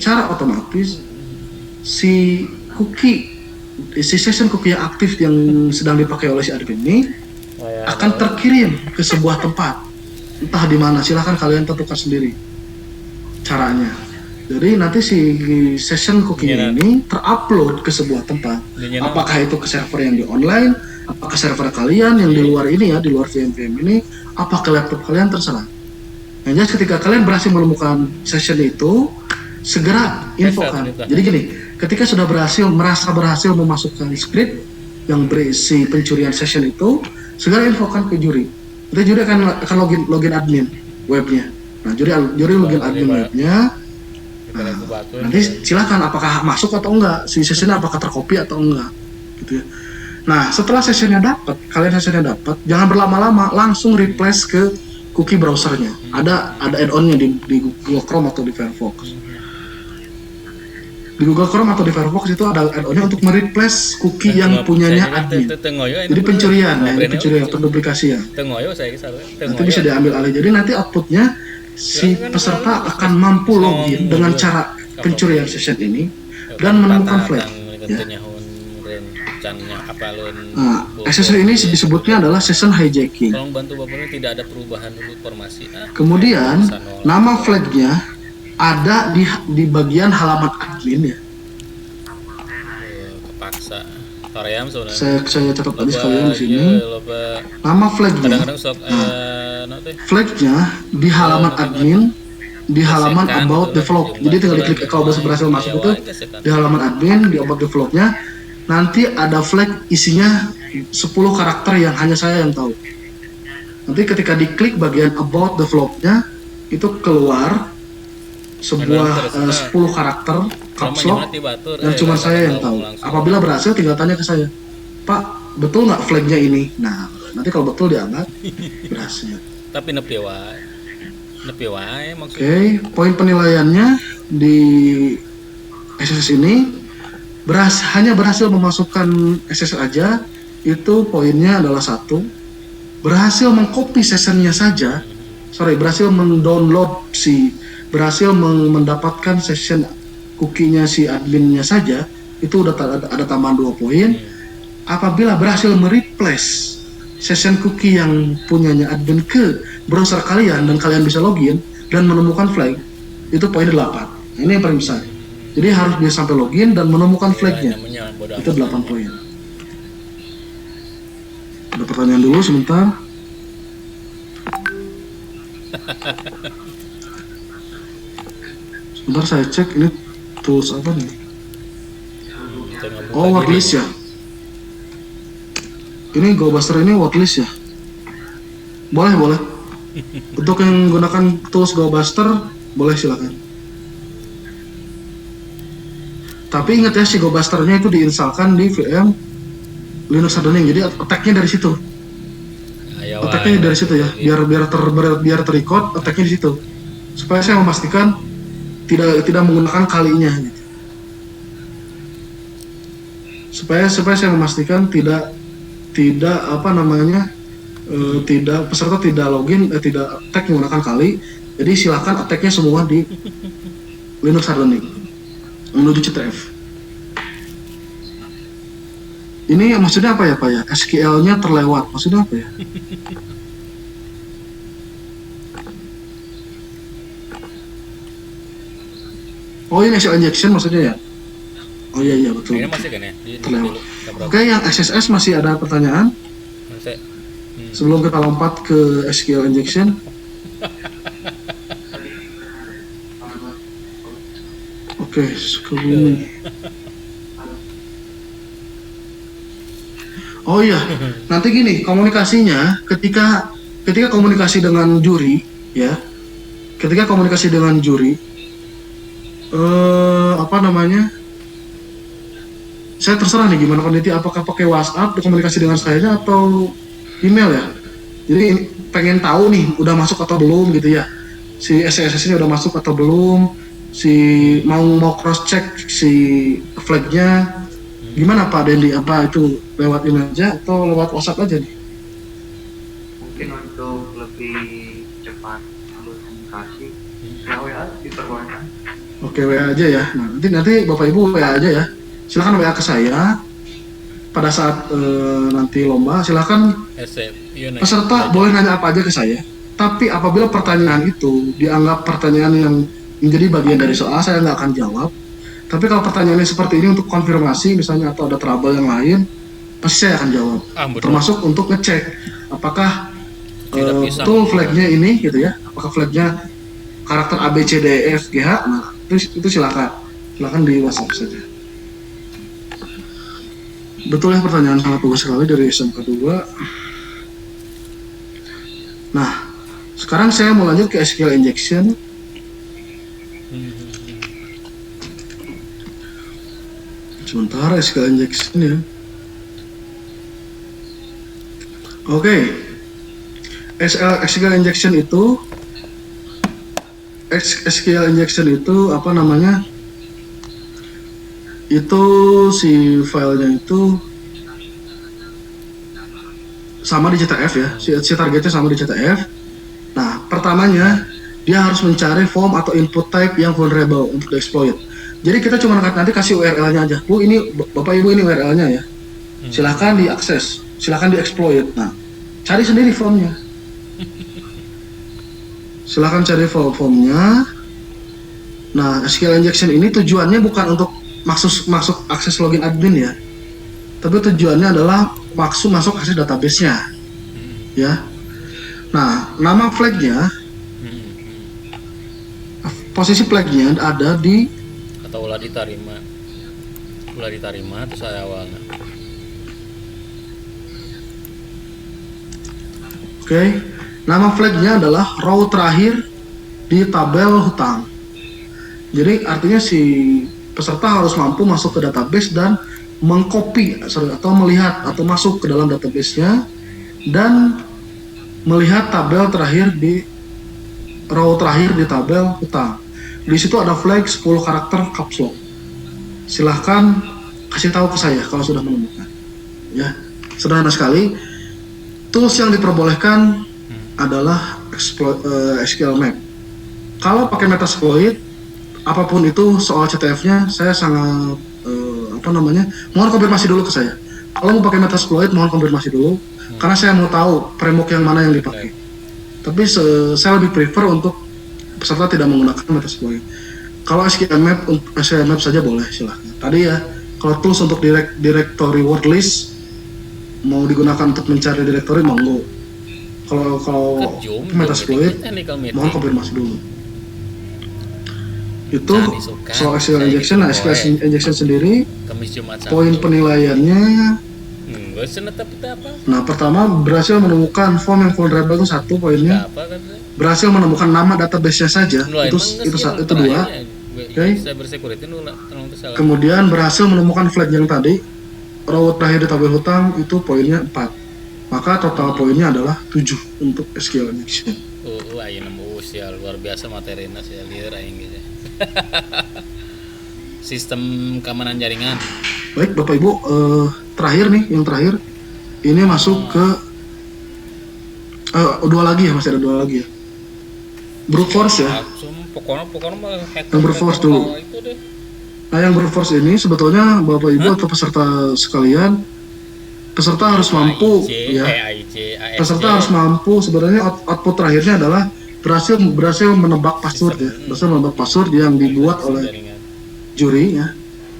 session cookie yang aktif yang sedang dipakai oleh si admin ini akan terkirim ke sebuah tempat, entah di mana, silahkan kalian tentukan sendiri caranya. Jadi nanti si session cookie ini terupload ke sebuah tempat, apakah itu ke server yang di online, apakah server kalian yang di luar ini ya, di luar VM ini, apa ke laptop kalian, terserah. Nah, jadi ketika kalian berhasil menemukan session itu, segera infokan. Jadi gini, ketika sudah merasa berhasil memasukkan script yang berisi pencurian session itu, segera infokan ke juri. Nanti juri akan login admin webnya. Nah, juri login admin webnya. Nah, nanti silakan apakah masuk atau enggak, si sessionnya apakah tercopy atau enggak, gitu ya. Nah, setelah sessionnya dapat, jangan berlama-lama, langsung replace ke cookie browsernya. Ada add-onnya di Google Chrome atau di Firefox. Di Google Chrome atau di Firefox itu ada add-onnya untuk mereplace cookie yang punyanya admin. Jadi pencurian, penduplikasi ya. Nanti bisa diambil alih. Jadi nanti outputnya si peserta akan mampu login dengan cara pencurian session ini dan menemukan flag. Ya. Nah, access ini disebutnya adalah session hijacking. Tidak ada perubahan dulu formasi. Kemudian nama flagnya ada di bagian halaman admin ya. Kepaksa. Koream sebenarnya. Saya catat tadi sekalian di sini. Nama flagnya. Flagnya di halaman admin, di halaman about develop. Jadi tinggal diklik kalau berhasil masuk itu di halaman admin, di about developnya. Nanti ada flag isinya 10 karakter yang hanya saya yang tahu. Nanti ketika diklik bagian about developnya itu keluar sebuah 10 karakter caps lock yang cuma saya yang tahu. Apabila berhasil tinggal tanya ke saya, Pak, betul nggak flagnya ini? Nah, nanti kalau betul dianggap berhasil. Tapi nepi wae maksudnya. Oke, poin penilaiannya di SSS ini hanya berhasil memasukkan SSS aja, itu poinnya adalah 1. Berhasil mengcopy sessionnya saja, berhasil berhasil mendapatkan session cookie-nya si adminnya saja, itu udah ada tambahan 2 poin. Apabila berhasil mereplace session cookie yang punyanya admin ke browser kalian dan kalian bisa login dan menemukan flag, itu poin 8. Nah, ini yang paling besar. Jadi harus bisa sampai login dan menemukan flagnya. Itu 8 poin. Ada pertanyaan dulu sebentar. Sebentar saya cek ini tools apa nih? Oh, wordlist ya. Ini GoBuster ini wordlist ya. Boleh. Untuk yang menggunakan tools GoBuster boleh silakan. Tapi ingat ya, si GoBuster-nya itu diinstalkan di VM Linux Hardening. Jadi attack-nya dari situ. Attack-nya dari situ ya. Biar terrecord attack-nya di situ. Supaya saya memastikan tidak menggunakan kalinya gitu. Supaya saya memastikan tidak peserta tidak login, tidak attack menggunakan kali. Jadi silakan attack-nya semua di Linux Hardening menuju CTF. Ini maksudnya apa ya Pak ya? SQL-nya terlewat, maksudnya apa ya? Oh, ini SQL injection maksudnya ya? Oh iya betul. Ini masih kan ya? Terlewat. Oke, yang XSS masih ada pertanyaan? Sebelum kita lompat ke SQL injection. Oke, Sukabumi. Oh iya, nanti gini komunikasinya ketika komunikasi dengan juri ya, ketika komunikasi dengan juri apa namanya? Saya terserah nih gimana peneliti, apakah pakai WhatsApp komunikasi dengan saya atau email ya. Jadi pengen tahu nih udah masuk atau belum gitu ya. Si SSS ini udah masuk atau belum? Si mau cross check si flagnya gimana Pak Dendi? Apa itu lewat email aja atau lewat WhatsApp aja nih? Mungkin untuk lebih cepat alur komunikasi, ya WA diperbolehkan. Oke, WA aja ya. Nah, nanti Bapak Ibu WA aja ya. Silakan WA ke saya pada saat nanti lomba. Silakan peserta boleh nanya apa aja ke saya. Tapi apabila pertanyaan itu dianggap pertanyaan yang menjadi bagian dari soal, saya nggak akan jawab. Tapi kalau pertanyaannya seperti ini untuk konfirmasi misalnya atau ada trouble yang lain, pasti saya akan jawab. Termasuk untuk ngecek apakah betul flagnya ini gitu ya. Apakah flagnya karakter A, B, C, D, E, F, G, H. Nah, itu silakan di WhatsApp saja. Betul ya, pertanyaan sangat bagus sekali dari SMK 2. Nah, sekarang saya mau lanjut ke SQL injection. Sebentar, SQL injection ya. Oke. SQL injection itu apa namanya? Itu si filenya itu sama di CTF ya, si targetnya sama di CTF. Nah, pertamanya dia harus mencari form atau input type yang vulnerable untuk di-exploit. Jadi kita cuma nanti kasih URL-nya aja. Bu, ini Bapak Ibu ini URL-nya ya. Silahkan diakses, silahkan di-exploit. Nah, cari sendiri formnya. Silahkan cari formnya. Nah, SQL injection ini tujuannya bukan untuk masuk akses login admin ya, tapi tujuannya adalah masuk akses database-nya ya. Nah, nama flagnya, posisi flagnya ada di atau ulah diterima terus saya awalnya. Oke, nama flagnya adalah row terakhir di tabel hutang. Jadi artinya si peserta harus mampu masuk ke database dan mengcopy atau melihat atau masuk ke dalam database-nya dan melihat tabel terakhir di row terakhir di tabel hutang. Di situ ada flag 10 karakter caps lock. Silahkan kasih tahu ke saya kalau sudah menemukan. Ya, sederhana sekali. Tools yang diperbolehkan adalah SQL Map. Kalau pakai Metasploit, apapun itu soal CTF-nya, saya sangat mohon konfirmasi dulu ke saya. Kalau mau pakai Metasploit, mohon konfirmasi dulu, karena saya mau tahu framework yang mana yang dipakai. Tapi saya lebih prefer untuk peserta tidak menggunakan Metasploit. Kalau SQL Map saja boleh, silahkan. Tadi ya, kalau tools untuk directory word list mau digunakan untuk mencari directory, monggo. Kalau Metasploit, mohon konfirmasi dulu. Itu soal SQL injection. Nah, SQL injection sendiri poin penilaiannya, nah pertama berhasil menemukan form yang vulnerable itu 1 poinnya, berhasil menemukan nama database-nya saja itu 2. Oke. Kemudian berhasil menemukan flag yang tadi row terakhir di tabel hutang itu poinnya 4, maka total poinnya adalah 7 untuk SQL injection. Ayo nemu usia luar biasa materinya saya lihat aing gitu. Sistem keamanan jaringan. Baik Bapak Ibu, yang terakhir ini masuk ke 2 lagi ya, masih ada 2 lagi ya. Brute force ya. Pokoknya yang brute force dulu. Nah, yang brute force ini sebetulnya Bapak Ibu atau peserta sekalian, peserta harus mampu peserta harus mampu sebenarnya output terakhirnya adalah berhasil menebak password ya, berhasil menebak password yang dibuat oleh juri ya.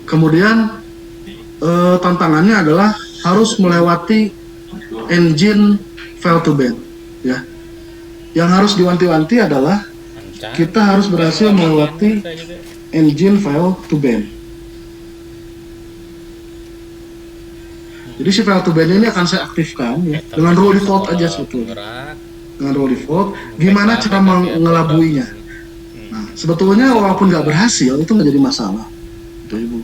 Kemudian tantangannya adalah harus melewati engine fail to ban ya. Yang harus diwanti-wanti adalah kita harus berhasil melewati engine fail to ban. Jadi si fail to ban ini akan saya aktifkan ya, dengan rule default aja sebetulnya. Dengan rule default, gimana cara mengelabuinya? Nah, Sebetulnya walaupun nggak berhasil itu nggak jadi masalah, Bapak Ibu.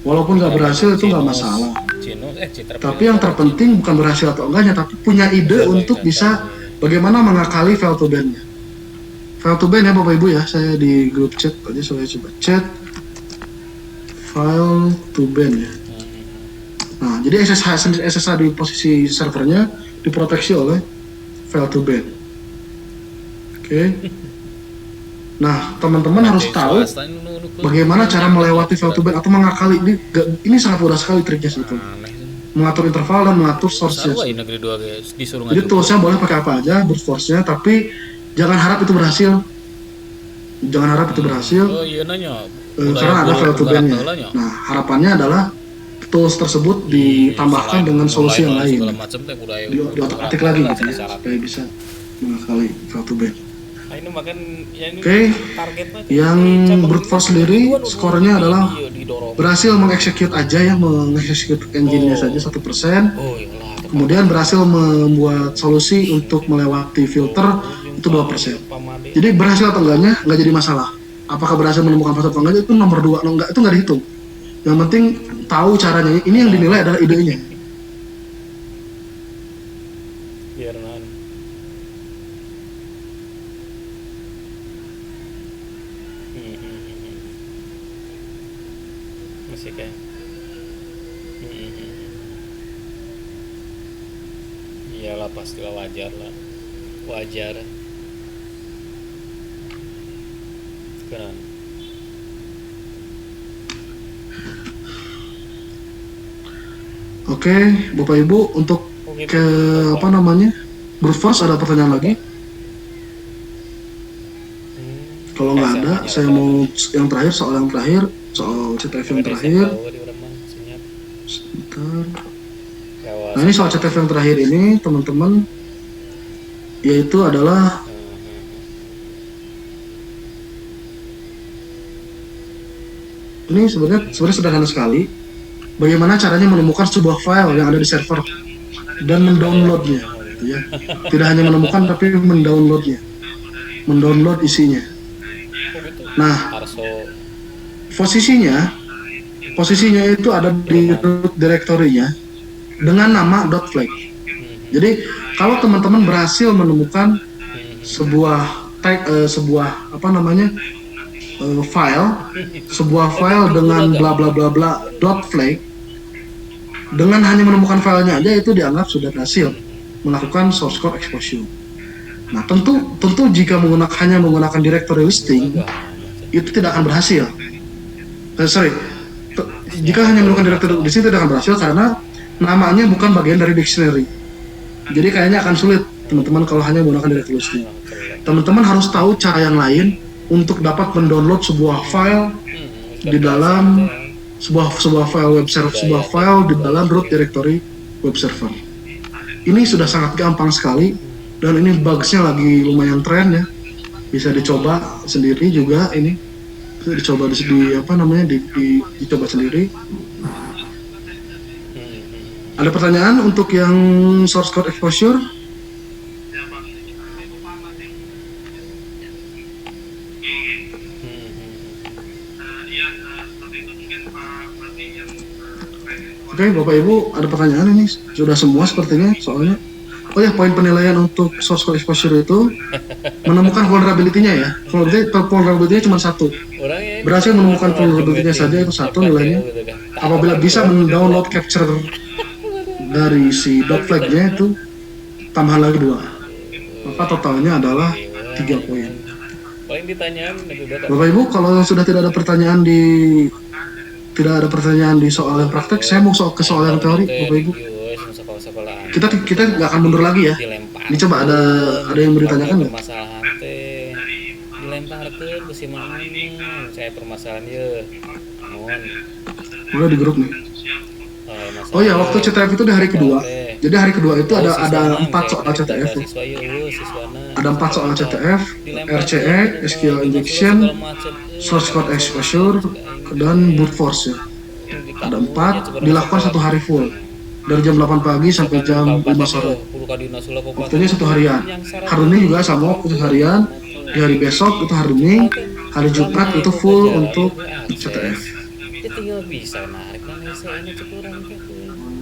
Walaupun nggak berhasil itu nggak masalah. Tapi yang terpenting bukan berhasil atau enggaknya, tapi punya ide untuk bisa bagaimana mengakali fail to ban-nya. Fail to ban ya Bapak Ibu ya, saya di grup chat tadi saya coba chat fail to ban ya. Nah, jadi SSH di posisi servernya diproteksi oleh fail to ban. Oke. Nah, teman-teman harus tahu bagaimana cara melewati fail to ban atau mengakali ini sangat mudah sekali triknya sebetulnya. Mengatur interval dan mengatur source-nya. Jadi toolsnya boleh pakai apa aja, brute force-nya, tapi jangan harap itu berhasil. Jangan harap itu berhasil. Karena ada fail to ban-nya. Nah, harapannya adalah tools tersebut ditambahkan dengan solusi yang lain. Diotak-atik lagi gitu ya, supaya bisa mengakali fail to ban. Oke, yang brute force sendiri skornya adalah berhasil mengeksekut aja ya, mengeksekut engine-nya saja 1%. Kemudian berhasil membuat solusi untuk melewati filter itu 2%. Jadi berhasil atau enggaknya nggak jadi masalah. Apakah berhasil menemukan fase atau enggaknya itu nomor 2, enggak, itu nggak dihitung. Yang penting tahu caranya. Ini yang dinilai adalah idenya. Masih kayak iyalah pastilah wajar lah, wajar kan. Oke, Bapak Ibu, untuk ke apa namanya brute force ada pertanyaan lagi? Kalau nggak ada, saya mau yang terakhir, soal CTF yang terakhir. Sebentar. Nah, ini soal CTF yang terakhir ini, teman-teman, yaitu adalah ini sebenarnya sederhana sekali. Bagaimana caranya menemukan sebuah file yang ada di server dan mendownloadnya, gitu ya. Tidak hanya menemukan tapi mendownloadnya, mendownload isinya. Nah, posisinya itu ada di root directory-nya dengan nama .flag. Jadi kalau teman-teman berhasil menemukan sebuah file dengan bla bla bla bla .flag, dengan hanya menemukan filenya aja itu dianggap sudah berhasil melakukan source code exposure. Nah, tentu jika hanya menggunakan directory listing itu tidak akan berhasil. Jika hanya menggunakan directory listing tidak akan berhasil karena namanya bukan bagian dari dictionary. Jadi kayaknya akan sulit teman-teman kalau hanya menggunakan directory listing. Teman-teman harus tahu cara yang lain untuk dapat mendownload sebuah file di dalam sebuah file web server, sebuah file di dalam root directory web server. Ini sudah sangat gampang sekali dan ini bugsnya lagi lumayan tren ya. Bisa dicoba sendiri juga ini. Bisa dicoba dicoba sendiri. Ada pertanyaan untuk yang source code exposure? Oke, Bapak Ibu, ada pertanyaan ini? Sudah semua sepertinya soalnya. Oh ya, poin penilaian untuk source code exposure itu menemukan vulnerability-nya ya. Vulnerability-nya cuma 1. Berhasil menemukan vulnerability-nya saja itu 1 nilainya. Apabila bisa mendownload capture dari si .flag-nya itu tambahan lagi 2. Maka totalnya adalah 3 poin. Bapak Ibu, kalau sudah tidak ada pertanyaan di soal yang praktek, saya mau ke soal yang teori, Bapak Ibu. Kita nggak akan mundur lagi ya. Ini coba ada yang mau ditanyakan nggak? Dilemparkan ke si mana saya permasalahan ya. Udah di grup nih. Oh ya, waktu CTF itu di hari kedua. Jadi hari kedua itu ada 4 soal CTF. Ada 4 soal CTF, RCE, SQL injection, source code exposure, dan brute force ya. Ada 4 dilakukan 1 hari full dari jam 8 pagi sampai jam 5 sore. Waktunya 1 harian. Hari ini juga sama waktu 1 harian. Di hari besok itu hari ini hari Jumat itu full untuk CTF. Dia tinggal bisa narik mana saya cukuran teh.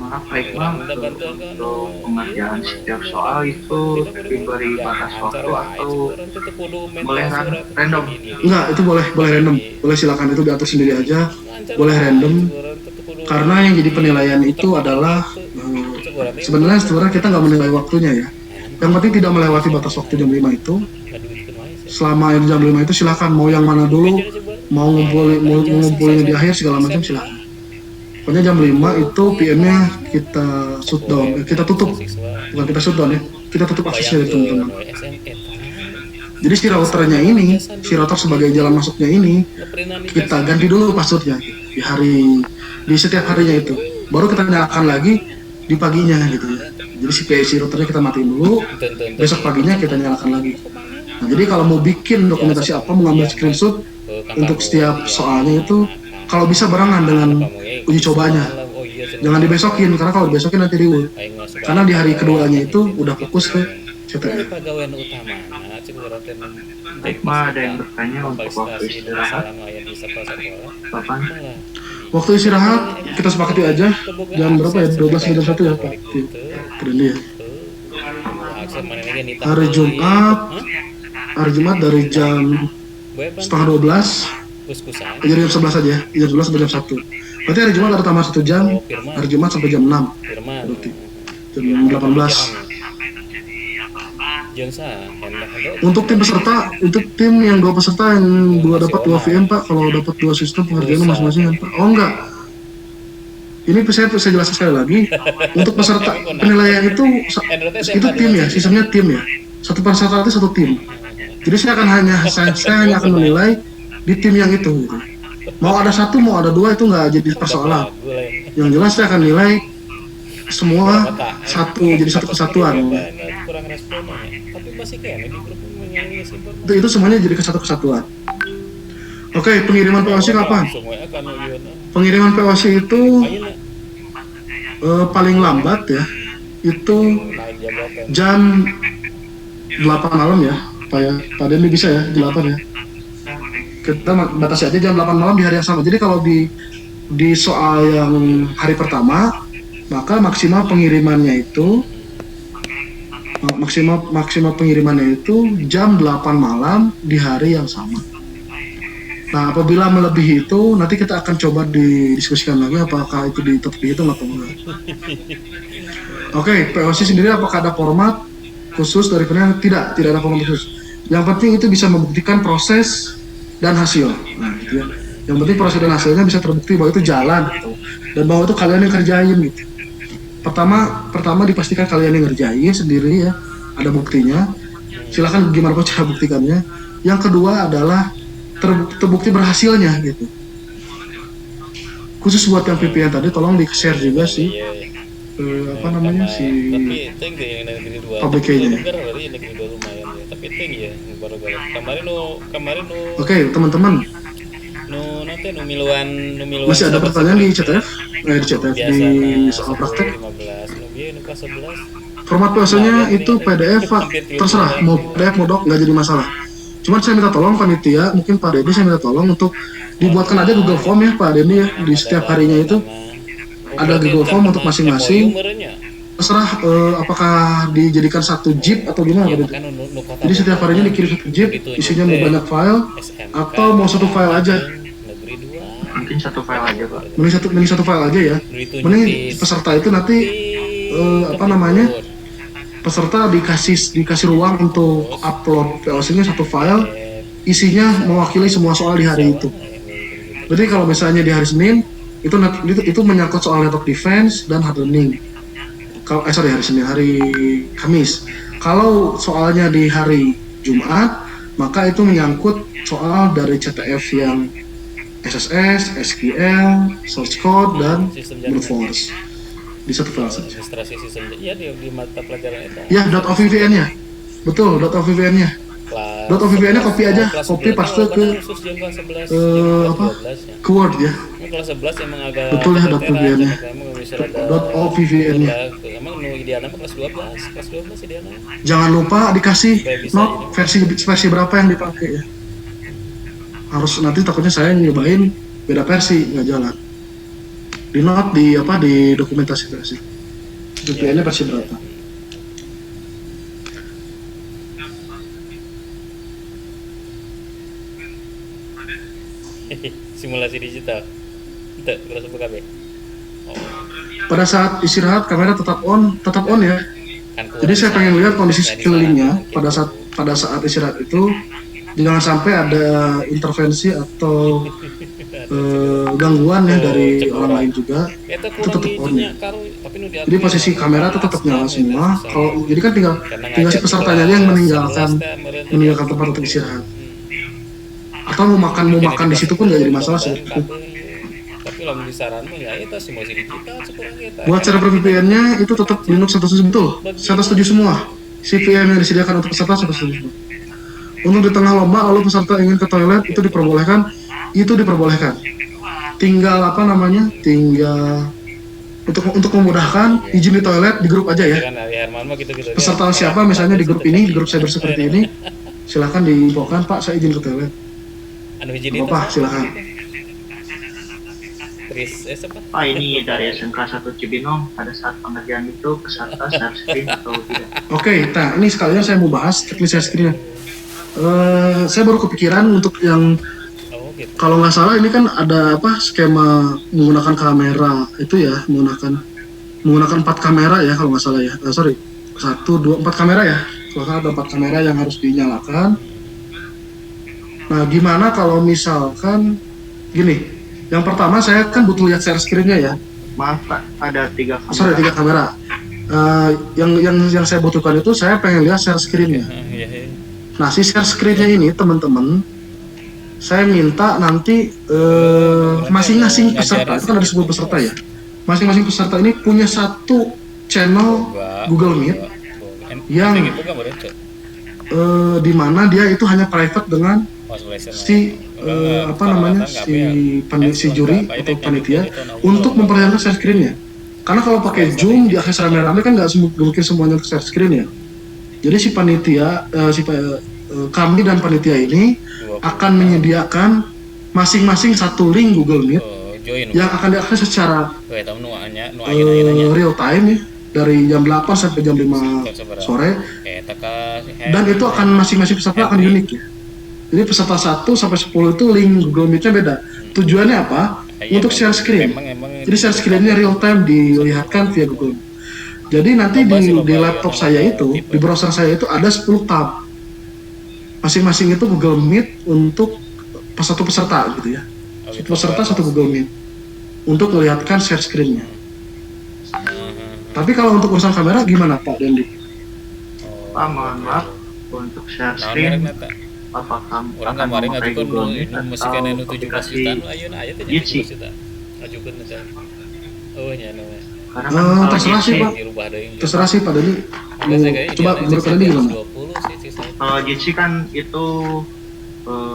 Maaf baik bang, untuk pengerjaan setiap soal itu diberi batas waktu atau boleh random? Enggak, itu boleh random. Boleh silakan, itu diatur sendiri aja. Boleh random. Karena yang jadi penilaian itu adalah sebenarnya kita nggak menilai waktunya ya. Yang penting tidak melewati batas waktu jam 5 itu. Selama jam 5 itu silakan mau yang mana dulu, mau ngumpulin di akhir segala macam silakan. Pokoknya jam 5 itu PM-nya kita shutdown, kita tutup. Bukan kita shutdown ya, kita tutup aksesnya dari teman-teman. Jadi si routernya ini, si router sebagai jalan masuknya ini, kita ganti dulu passwordnya di setiap harinya itu. Baru kita nyalakan lagi di paginya gitu ya. Jadi si routernya kita matiin dulu, besok paginya kita nyalakan lagi. Nah, jadi kalau mau bikin dokumentasi apa, mengambil screenshot untuk setiap soalnya itu, kalau bisa barengan dengan uji cobanya. Jangan dibesokin, karena kalau dibesokin nanti diulang. Karena di hari keduanya itu udah fokus ke CTF. Baik mah, ada yang bertanya untuk waktu istirahat. Kapan? Waktu istirahat kita sepakati aja jam berapa ya? 12:01 ya Pak. Keren dia. Hari Jumat dari jam 11:30 jadi jam 11 aja, jam 11 sampai jam 1. Berarti hari Jumat ada tambah 1 jam, hari Jumat sampai jam 6. Berarti jam 18. Untuk tim peserta, untuk tim yang 2 peserta yang 2 dapat 2 VM Pak, kalau dapat 2 sistem pengerjaan masing-masing kan Pak. Oh enggak. Ini saya jelaskan sekali lagi. Untuk peserta penilaian itu tim ya, sistemnya tim ya. Satu peserta itu 1 tim. Jadi saya hanya akan menilai di tim yang itu gitu. Mau ada 1 mau ada 2 itu nggak jadi persoalan. Yang jelas saya akan nilai semua jadi satu kesatuan. Itu semuanya jadi satu kesatuan. Oke, pengiriman POC kapan? Pengiriman POC itu paling lambat ya itu jam 8 malam ya Pak Denny bisa ya 8 ya. Kita batasi aja jam 8 malam di hari yang sama. Jadi kalau di soal yang hari pertama, maka maksimal pengirimannya itu jam 8 malam di hari yang sama. Nah, apabila melebihi itu, nanti kita akan coba didiskusikan lagi apakah itu dihitung atau enggak. Oke, POC sendiri apakah ada format khusus dari penilaian? Tidak ada format khusus. Yang penting itu bisa membuktikan proses dan hasil. Nah, gitu ya. Yang penting proses dan hasilnya bisa terbukti bahwa itu jalan gitu. Dan bahwa itu kalian yang kerjain gitu. Pertama dipastikan kalian yang ngerjain sendiri ya, ada buktinya. Silakan gimana pun cara buktikannya. Yang kedua adalah terbukti berhasilnya gitu. Khusus buat yang VPN tadi tolong di-share juga sih. Publiknya. Oke, teman-teman. Masih ada pertanyaan di CTF? Di soal praktek. Format POC-nya itu PDF Pak, terserah mau PDF mau doc nggak jadi masalah. Cuman saya minta tolong panitia, mungkin Pak Denny saya minta tolong untuk dibuatkan aja Google Form ya Pak Denny ya, di setiap harinya itu ada Google Form untuk masing-masing. Terserah apakah dijadikan 1 zip atau gimana Pak Denny. Jadi setiap harinya dikirim 1 zip, isinya mau banyak file atau mau 1 file aja. Mungkin 1 file aja Pak. Mending 1 file aja ya. Mending peserta itu nanti peserta dikasih ruang untuk upload POC-nya 1 file, isinya mewakili semua soal di hari itu. Berarti kalau misalnya di hari Senin itu menyangkut soal network defense dan hard learning. Hari Kamis. Kalau soalnya di hari Jumat, maka itu menyangkut soal dari CTF yang SSS, SQL, source code dan brute force. Di 1 file saja. Administrasi sistem. Iya di mata pelajaran itu. Ya, .ovvn-nya. Betul, .ovvn-nya. .ovvn-nya copy aja, copy paste ke ke Word ya. Kelas 11 emang agak betul ya .ovvn-nya. .ovvn-nya. Emang idealnya kelas 12 idealnya. Jangan lupa dikasih note versi berapa yang dipakai ya. harus nanti takutnya saya nyobain beda versi nggak jalan. Di note di dokumentasi versi. VPN-nya versi berapa? Simulasi digital. Itu terus buka KB. Oh, Pada saat istirahat kamera tetap on ya. kan Jadi saya pengen lihat kondisi Nah, di sekelilingnya sana, pada saat istirahat itu, jangan sampai ada intervensi atau gangguan ya dari orang lain juga. Itu Itu tetap on ya. tapi nu Jadi posisi kamera itu tetap nyala semua. Kalau jadi kan tinggal si pesertanya aja yang meninggalkan tempat untuk istirahat. Atau mau makan di situ pun nggak jadi masalah sih. Tapi lamun disaran mah ya itu simulasi digital sekurang kita. Buat cara VPN-nya itu tetap Linux 107 betul. Saya setuju semua. VPN yang disediakan untuk peserta 107. Untuk di tengah lomba lalu peserta ingin ke toilet itu diperbolehkan. Tinggal Tinggal untuk memudahkan izin di toilet di grup aja ya. Kan Ari Herman mah gitu-gitu. Peserta siapa misalnya di grup ini, di grup cyber seperti ini, silakan diinfokan Pak saya izin ke toilet. Anu hiji itu. Bapak silakan. Siapa? Pak, ini dari SMK 1 Cibinong, pada saat pengerjaan itu peserta share screen atau tidak? Oke, nah ini sekalian saya mau bahas teknis share screen-nya. Saya baru kepikiran untuk yang gitu. kalau nggak salah ini kan ada skema menggunakan kamera itu ya, menggunakan 4 kamera ya kalau nggak salah ya. 1, 2, 4 kamera ya. Kalau ada 4 kamera yang harus dinyalakan. Nah, gimana kalau misalkan gini? Yang pertama saya kan butuh lihat share screen-nya ya. Maaf Pak, ada 3 kamera. Sorry, 3 kamera. Yang saya butuhkan itu saya pengen lihat share screen-nya. Nah, si share screen-nya ini teman-teman, saya minta nanti masing-masing peserta, itu kan ada 10 peserta ya. Masing-masing peserta ini punya satu channel Google Meet yang di mana dia itu hanya private dengan si juri atau panitia untuk memperlihatkan share screen-nya. Karena kalau pakai Zoom di akses rame-rame kan nggak mungkin semuanya share screen ya. Jadi si panitia, kami dan panitia ini akan menyediakan masing-masing satu link Google Meet yang akan diakses secara real time ya, dari jam 8 sampai jam 5 sore. Dan itu akan masing-masing peserta akan unik ya. Jadi peserta 1 sampai 10 itu link Google Meet-nya beda. Tujuannya apa? Untuk share screen. Jadi share screen-nya real time dilihatkan via Google Meet. Jadi nanti di laptop saya itu, di browser saya itu ada 10 tab. Masing-masing itu Google Meet untuk satu peserta gitu ya. Satu peserta satu Google Meet untuk melihatkan share screen-nya. Tapi kalau untuk urusan kamera gimana Pak Dendi? Pak, mohon maaf untuk share screen. Apakah orang kemarin ngajukan musikan anu 17 juta ayeuna aya teh 17 juta. Ngajukeun teh. Oh nya nu. Terserah sih Pak. Terserah sih Pak Dendi. Coba menurut Pak Dendi gimana? Kalau Jitsi kan itu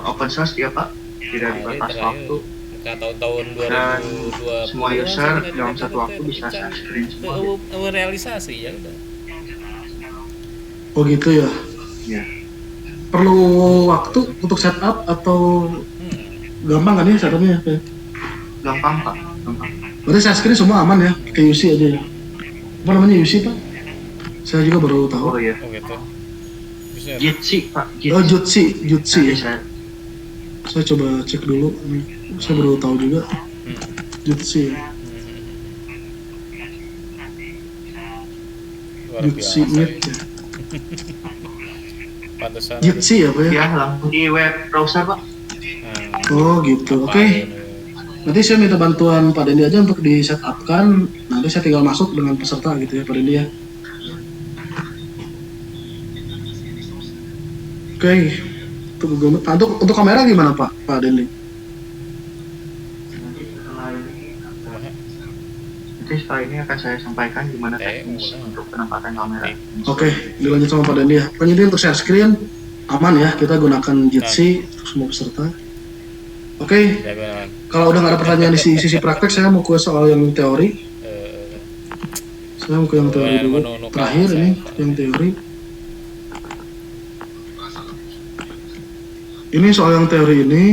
open source ya Pak, tidak dibatasi waktu. Tahun 2020 semua user dalam satu waktu bisa share screen semua. Realisasi ya udah. Oh gitu ya. Ya. Perlu waktu untuk setup atau gampang kan ya setupnya? Gampang Pak, gampang. Berarti share screen semua aman ya, kayak UC aja ya? Apa namanya UC Pak? Saya juga baru tahu. Oh iya. Oh gitu. Jitsi Pak. Oh Jutsi ya. Saya Saya coba cek dulu. Saya baru tahu juga. Jutsi ya. Jutsi Meet ya. Jitsi ya Pak ya? Ya, langsung di web browser Pak. Oh gitu, oke. Nanti saya minta bantuan Pak Dendi aja untuk di setupkan. Nanti saya tinggal masuk dengan peserta gitu ya Pak Dendi ya. Oke. Untuk kamera gimana Pak Dendi? Nanti setelah ini akan saya sampaikan gimana teknis untuk penempatan kamera. Oke, dilanjut sama Pak Dendi ya. Lanjutin untuk share screen aman ya, kita gunakan Jitsi untuk semua peserta. Oke, kalau udah nggak ada pertanyaan di sisi praktek, saya mau ke soal yang teori. Saya mau ke yang teori dulu. Terakhir ini yang teori. Ini soal yang teori ini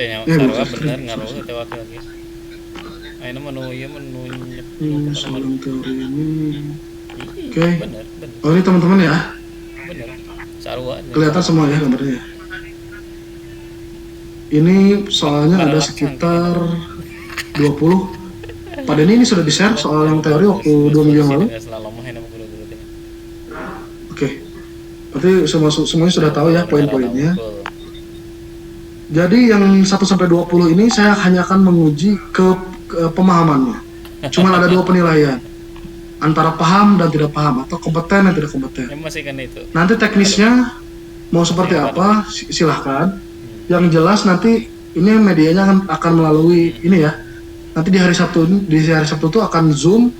tanya bukan sarwa bener ngaruh teh wakil-wakil. Ayeuna menu ieu menu soal yang teori ini. Oke. Bener. Oh ini teman-teman ya, Bener. Sarwa. kelihatan semua ya gambarnya ya. Ini soalnya ada sekitar 20. Pada ini sudah di-share soal yang teori waktu 2 minggu yang lalu. Oke. Berarti semuanya sudah tahu ya poin-poinnya. Jadi yang 1 sampai 20 ini saya hanya akan menguji ke pemahamannya. Cuma ada 2 penilaian. Antara paham dan tidak paham atau kompeten dan tidak kompeten. Masih kan itu. Nanti teknisnya mau seperti apa silahkan. Yang jelas nanti ini medianya akan melalui ini ya. Nanti di hari Sabtu itu akan Zoom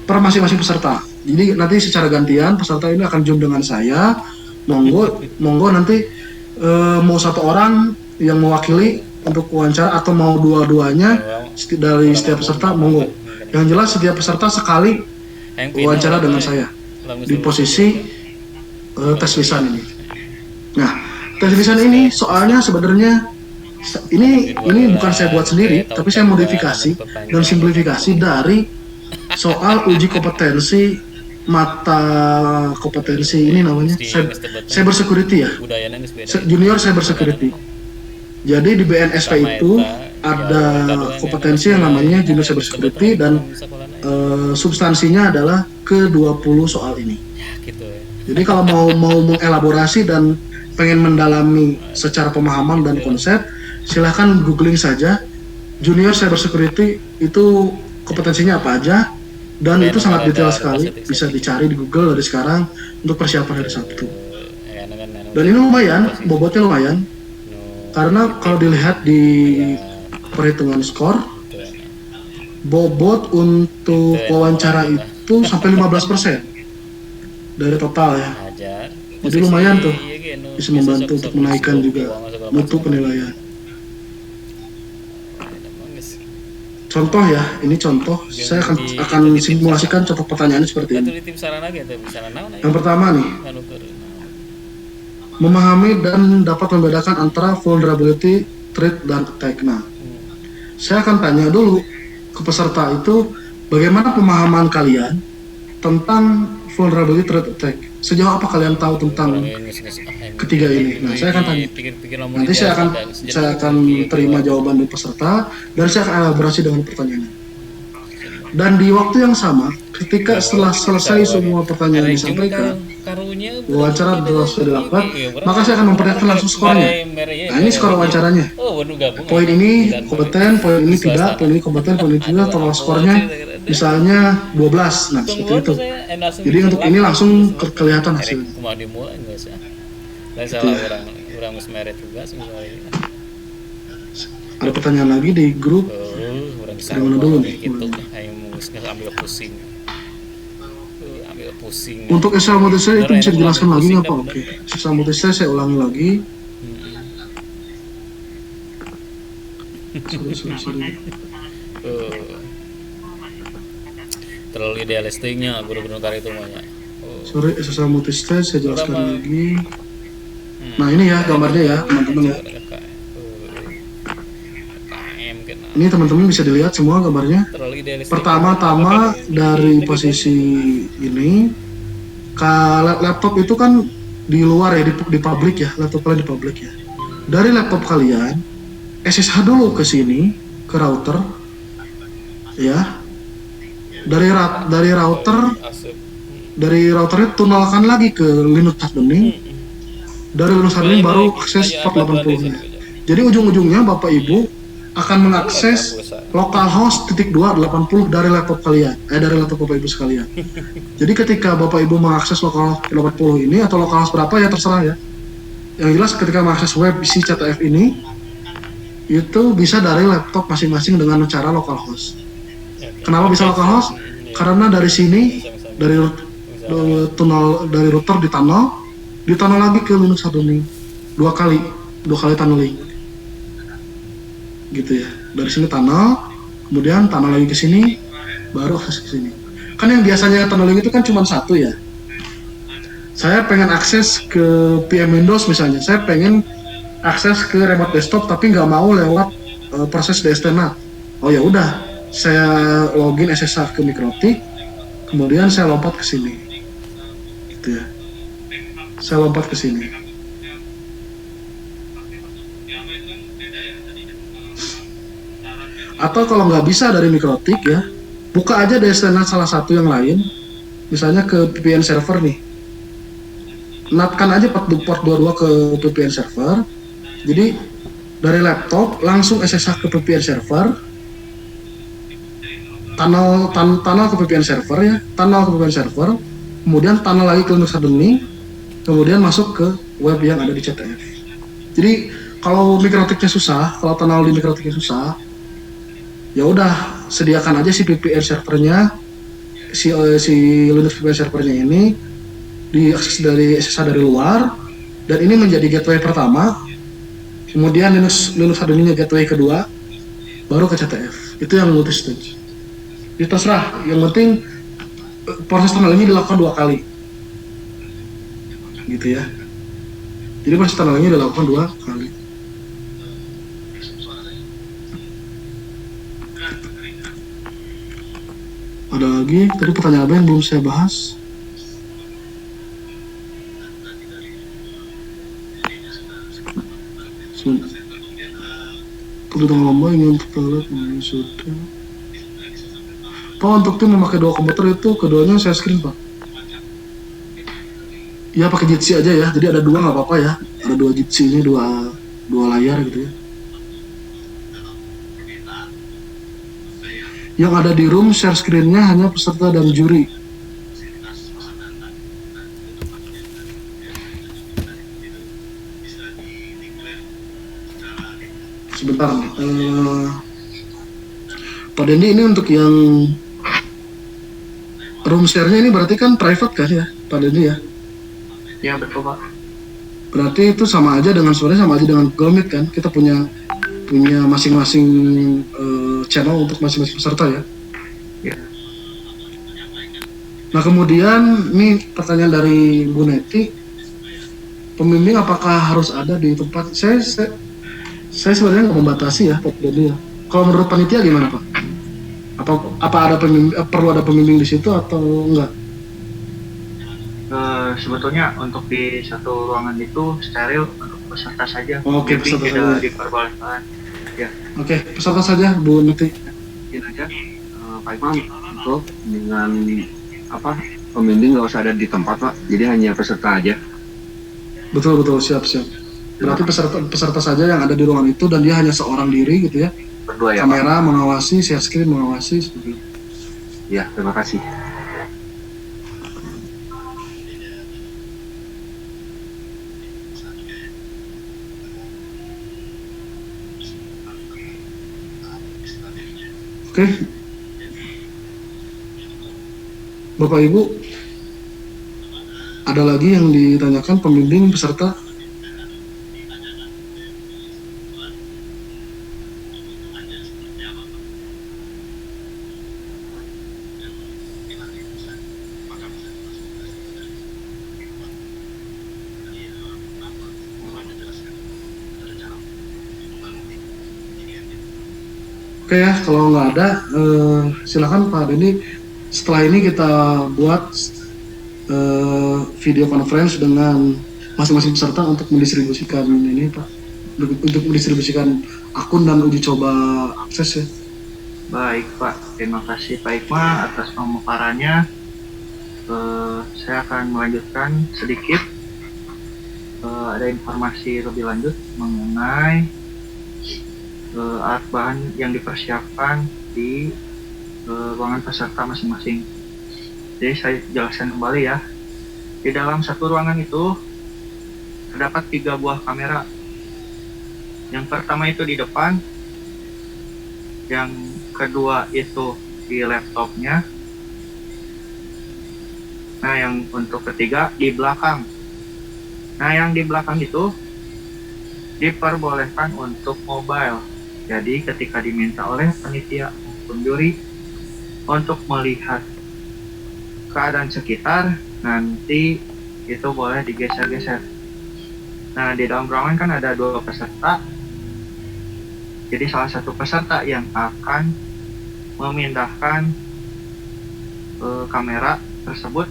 per masing-masing peserta. Jadi nanti secara gantian peserta ini akan Zoom dengan saya. Monggo nanti mau 1 orang yang mewakili untuk wawancara atau mau dua-duanya dari setiap peserta monggo. Yang jelas setiap peserta sekali wawancara dengan saya di posisi tes lisan ini. Nah, tes lisan ini soalnya sebenarnya ini bukan saya buat sendiri, tapi saya modifikasi dan simplifikasi dari soal uji kompetensi mata kompetensi ini namanya cyber security ya, junior cyber security. Jadi di BNSP itu ada kompetensi yang namanya junior cyber security dan substansinya adalah ke-20 soal ini. Jadi kalau mau mengelaborasi dan pengen mendalami secara pemahaman dan konsep, silahkan googling saja junior cyber security itu kompetensinya apa aja, dan itu sangat detail sekali, bisa dicari di Google dari sekarang untuk persiapan hari Sabtu. Dan ini lumayan, bobotnya lumayan, karena kalau dilihat di perhitungan skor, bobot untuk wawancara itu sampai 15% dari total ya. Jadi lumayan tuh, bisa membantu untuk menaikkan juga mutu penilaian. Contoh ya, ini contoh. Saya akan simulasikan contoh pertanyaannya seperti ini. Yang pertama nih, memahami dan dapat membedakan antara vulnerability, threat, dan attack. Nah, saya akan tanya dulu ke peserta itu, bagaimana pemahaman kalian tentang vulnerability, threat, attack? Sejauh apa kalian tahu tentang ketiga ini? Nah, saya akan tanya. Nanti saya akan terima jawaban dari peserta dan saya akan elaborasi dengan pertanyaannya. Dan di waktu yang sama, ketika setelah selesai semua pertanyaan yang disampaikan, wawancara sudah dilakukan, maka saya akan memperlihatkan langsung skornya. Nah, ini skor wawancaranya. Poin ini kompeten, poin ini tidak, poin ini kompeten, poin ini tidak, total skornya misalnya 12. Nah, seperti itu. Jadi untuk ini langsung kelihatan hasilnya. Ada pertanyaan lagi di grup. Dari mana dulu nih? Untuk SL multistage itu bisa dijelaskan lagi nggak Pak? Oke, SL multistage saya ulangi lagi. Sorry. Terlalu idealistiknya guru-guru tari itu banyak. Sorry, SL multistage saya jelaskan lagi. Nah ini ya gambarnya ya teman-teman ya. Ini teman-teman bisa dilihat semua gambarnya. Pertama-tama dari posisi ini, laptop itu kan di luar ya, di publik ya, laptop kalian di publik ya. Dari laptop kalian, SSH dulu ke sini, ke router, ya. Dari routernya tunnelkan lagi ke Linux hardening. Dari Linux hardening baru akses port 80-nya. Jadi ujung-ujungnya Bapak Ibu akan mengakses localhost /280 dari laptop kalian, dari laptop Bapak Ibu sekalian. Jadi ketika Bapak Ibu mengakses localhost 80 ini atau localhost berapa ya terserah ya. Yang jelas ketika mengakses web si CTF ini itu bisa dari laptop masing-masing dengan cara localhost. Kenapa bisa localhost? Karena dari sini dari tunnel dari router di tunnel lagi ke Linux hardening dua kali tunneling. Gitu ya, dari sini tunnel, kemudian tunnel lagi ke sini, baru akses ke sini. Kan yang biasanya tunneling itu kan cuma satu ya. Saya pengen akses ke PM Windows misalnya, saya pengen akses ke remote desktop tapi nggak mau lewat proses DST-NAT. Oh ya udah, saya login SSH ke Mikrotik, kemudian saya lompat ke sini, gitu ya. Saya lompat ke sini. Atau kalau nggak bisa dari Mikrotik ya, buka aja DST-NAT salah satu yang lain, misalnya ke VPN server nih. NAT-kan aja port 22 ke VPN server. Jadi dari laptop langsung SSH ke VPN server, tunnel ke VPN server ya, tunnel ke VPN server, kemudian tunnel lagi ke Linux Hardening, kemudian masuk ke web yang ada di CTF. Jadi kalau Mikrotiknya susah, kalau tunnel di Mikrotiknya susah, ya udah sediakan aja si VPN servernya, si Linux VPN servernya ini diakses dari SSH dari luar, dan ini menjadi gateway pertama, kemudian Linux Hardeningnya gateway kedua, baru ke CTF. Itu yang multi stage. Itu terserah, yang penting proses tunnel ini dilakukan 2 kali, gitu ya. Jadi proses tunnel ini dilakukan 2 kali. Ada lagi, tadi pertanyaan apa yang belum saya bahas? Perlu dengan lomba ingin terlihat sudah. Pak, untuk tim memakai 2 komputer itu keduanya saya screen Pak. Ya pakai Jitsi aja ya, jadi ada 2 nggak apa-apa ya. Ada 2 Jitsi ini, 2 layar gitu ya. Yang ada di room share screen-nya hanya peserta dan juri. Sebentar, Pak Dendi, ini untuk yang room share-nya ini berarti kan private kan ya, Pak Dendi ya? Ya betul Pak. Berarti itu sama aja dengan sebenarnya sama aja dengan Google Meet kan? Kita punya masing-masing channel untuk masing-masing peserta ya. Ya. Nah kemudian ini pertanyaan dari Bu Neti, pembimbing apakah harus ada di tempat? Saya sebenarnya nggak membatasi ya Pak Dendi ya. Kalau menurut panitia gimana Pak? Apa ada perlu ada pembimbing di situ atau enggak? Sebetulnya untuk di satu ruangan itu steril untuk peserta saja. Oke, peserta tidak saja. diperbolehkan. Ya. Oke, peserta saja Bu Neti. Mungkin aja Pak Imam itu dengan pembimbing nggak usah ada di tempat Pak, jadi hanya peserta aja. Betul siap. Berarti peserta saja yang ada di ruangan itu dan dia hanya seorang diri gitu ya. Berdua ya Kamera Pak. mengawasi, share screen mengawasi seperti itu. Ya, terima kasih. Oke. Bapak Ibu, ada lagi yang ditanyakan pembimbing peserta? Oke ya, kalau nggak ada, silakan Pak Dendi. Setelah ini kita buat video conference dengan masing-masing peserta untuk mendistribusikan ini Pak, untuk mendistribusikan akun dan uji coba akses ya. Baik Pak, terima kasih Pak Ikma atas pemaparannya. Saya akan melanjutkan sedikit. Ada informasi lebih lanjut mengenai alat bahan yang dipersiapkan di ruangan peserta masing-masing. Jadi saya jelaskan kembali ya. Di dalam satu ruangan itu terdapat 3 buah kamera. Yang pertama itu di depan, yang kedua itu di laptopnya. Nah, yang untuk ketiga di belakang. Nah, yang di belakang itu diperbolehkan untuk mobile. Jadi ketika diminta oleh panitia maupun juri untuk melihat keadaan sekitar, nanti itu boleh digeser-geser. Nah, di dalam ruangan kan ada 2 peserta. Jadi salah satu peserta yang akan memindahkan kamera tersebut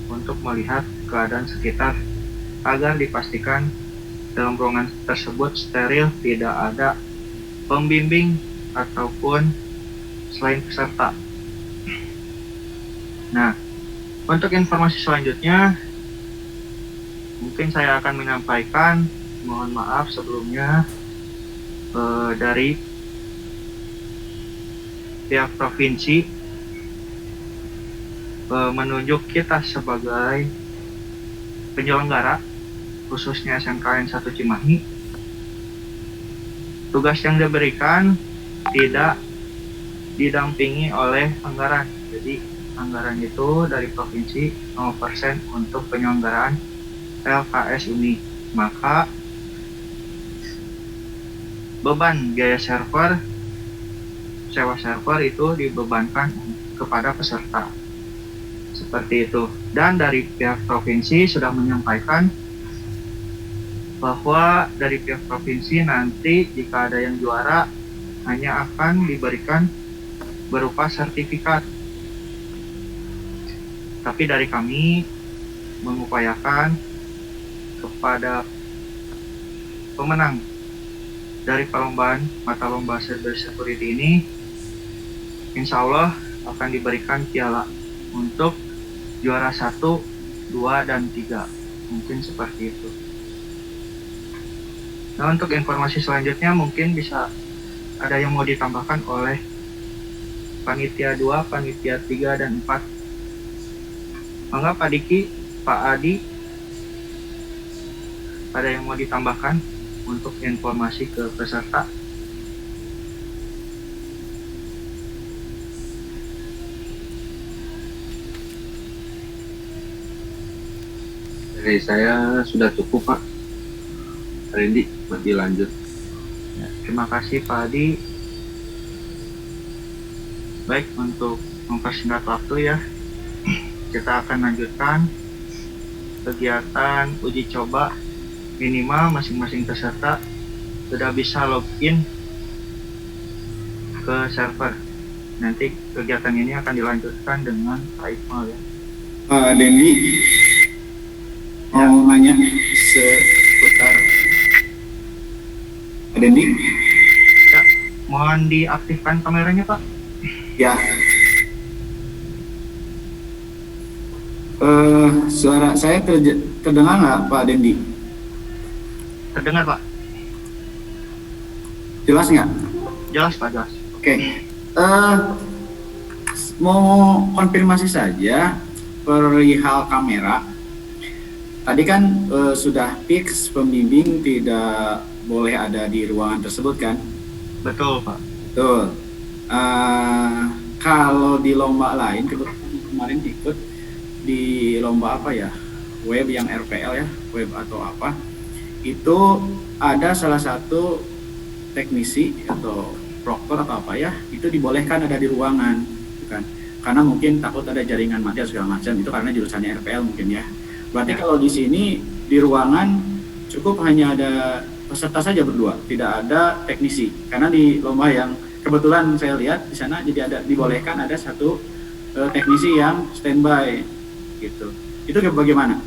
untuk melihat keadaan sekitar agar dipastikan dalam ruangan tersebut steril, tidak ada pembimbing ataupun selain peserta. Nah, untuk informasi selanjutnya mungkin saya akan menyampaikan, mohon maaf sebelumnya, dari pihak provinsi menunjuk kita sebagai penyelenggara, khususnya SMKN 1 Cimahi. Tugas yang diberikan tidak didampingi oleh anggaran. Jadi anggaran itu dari provinsi 0% untuk penyelenggaraan LKS ini. Maka beban biaya server, sewa server itu dibebankan kepada peserta. Seperti itu. Dan dari pihak provinsi sudah menyampaikan bahwa dari pihak provinsi nanti jika ada yang juara hanya akan diberikan berupa sertifikat. Tapi dari kami mengupayakan kepada pemenang dari perlombaan mata lomba cyber security ini, insya Allah akan diberikan piala untuk juara 1, 2, dan 3. Mungkin seperti itu. Nah, untuk informasi selanjutnya mungkin bisa ada yang mau ditambahkan oleh panitia 2, panitia 3, dan 4. Mangga Pak Diki, Pak Adi, ada yang mau ditambahkan untuk informasi ke peserta? Dari saya sudah cukup, Pak. Randy, masih lanjut. Ya, terima kasih Pak Adi. Baik, untuk mempersingkat waktu ya, kita akan lanjutkan kegiatan uji coba. Minimal masing-masing peserta sudah bisa login ke server. Nanti kegiatan ini akan dilanjutkan dengan Pak Iqbal ya. Dendi mau nanya seputar Dendi. Ya, mohon diaktifkan kameranya Pak. Ya. Suara saya terdengar nggak Pak Dendi? Terdengar Pak. Jelas nggak? Jelas Pak, jelas. Oke. Mau konfirmasi saja perihal kamera. Tadi kan sudah fix pembimbing tidak boleh ada di ruangan tersebut kan? Betul Pak. Betul. Kalau di lomba lain, kemarin ikut di lomba apa ya? Web yang RPL ya, web atau apa? Itu ada salah satu teknisi atau proktor atau apa ya, itu dibolehkan ada di ruangan, kan? Karena mungkin takut ada jaringan mati atau segala macam, itu karena jurusannya RPL mungkin ya. Berarti kalau di sini di ruangan cukup hanya ada peserta saja berdua, tidak ada teknisi. Karena di lomba yang kebetulan saya lihat di sana jadi ada dibolehkan ada satu teknisi yang standby gitu. Itu bagaimana?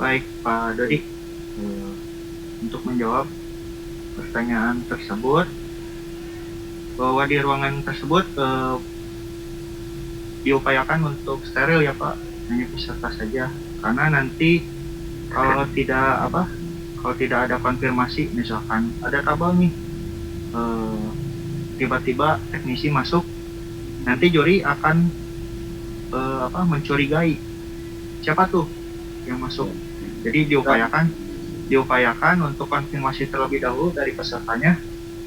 Baik Pak Dodi, untuk menjawab pertanyaan tersebut, bahwa di ruangan tersebut diupayakan untuk steril ya Pak, hanya peserta saja. Karena nanti kalau tidak ada konfirmasi, misalkan ada tabel nih, tiba-tiba teknisi masuk, nanti juri akan mencurigai siapa tuh yang masuk. Jadi diupayakan untuk konfirmasi terlebih dahulu dari pesertanya,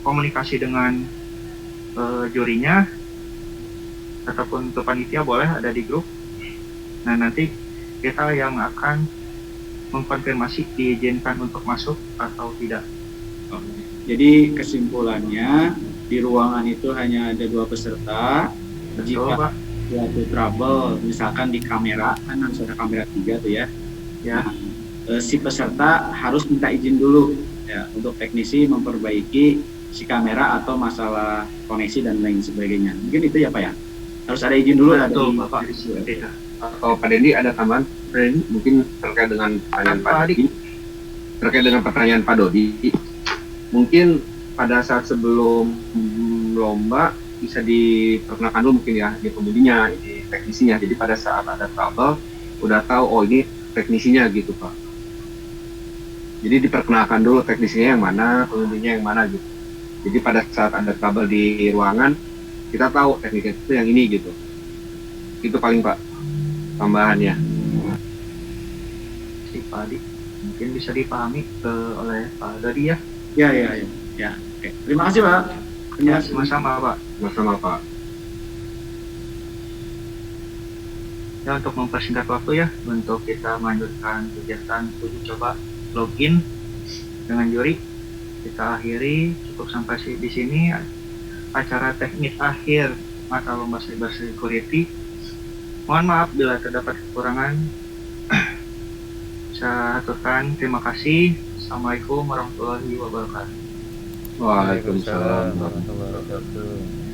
komunikasi dengan jurinya ataupun ke panitia boleh ada di grup. Nah, nanti kita yang akan mengkonfirmasi diizinkan untuk masuk atau tidak. Jadi kesimpulannya di ruangan itu hanya ada 2 peserta. Jika suatu trouble misalkan di kamera, kan harus ada kamera 3 tuh ya. Ya. Nah, si peserta harus minta izin dulu ya untuk teknisi memperbaiki si kamera atau masalah koneksi dan lain sebagainya. Mungkin itu ya Pak ya. Harus ada izin dulu ya Betul, Bapak. Atau Pak Dendi ada tambahan? Pak Dendi, mungkin terkait dengan pertanyaan Pak Dodi. Terkait dengan pertanyaan Pak Dodi, mungkin pada saat sebelum lomba bisa diperkenalkan dulu mungkin ya di pemudinya, di teknisinya. Jadi pada saat ada trouble udah tahu oh ini teknisinya gitu Pak. Jadi diperkenalkan dulu teknisinya yang mana, pemudinya yang mana gitu. Jadi pada saat ada trouble di ruangan kita tahu tekniknya itu yang ini gitu. Itu paling Pak tambahannya. Si Pak Adi mungkin bisa dipahami oleh Pak Dodi ya. Ya. Oke. Terima kasih Pak. Ya, sama-sama Pak. Sama-sama Pak. Ya, untuk mempersingkat waktu ya, untuk kita melanjutkan kegiatan uji coba login dengan juri, kita akhiri cukup sampai di sini acara teknik akhir mata lomba cyber security. Mohon maaf bila terdapat kekurangan. Saya aturkan terima kasih. Assalamualaikum warahmatullahi wabarakatuh. Waalaikumsalam. Waalaikumsalam warahmatullahi wabarakatuh.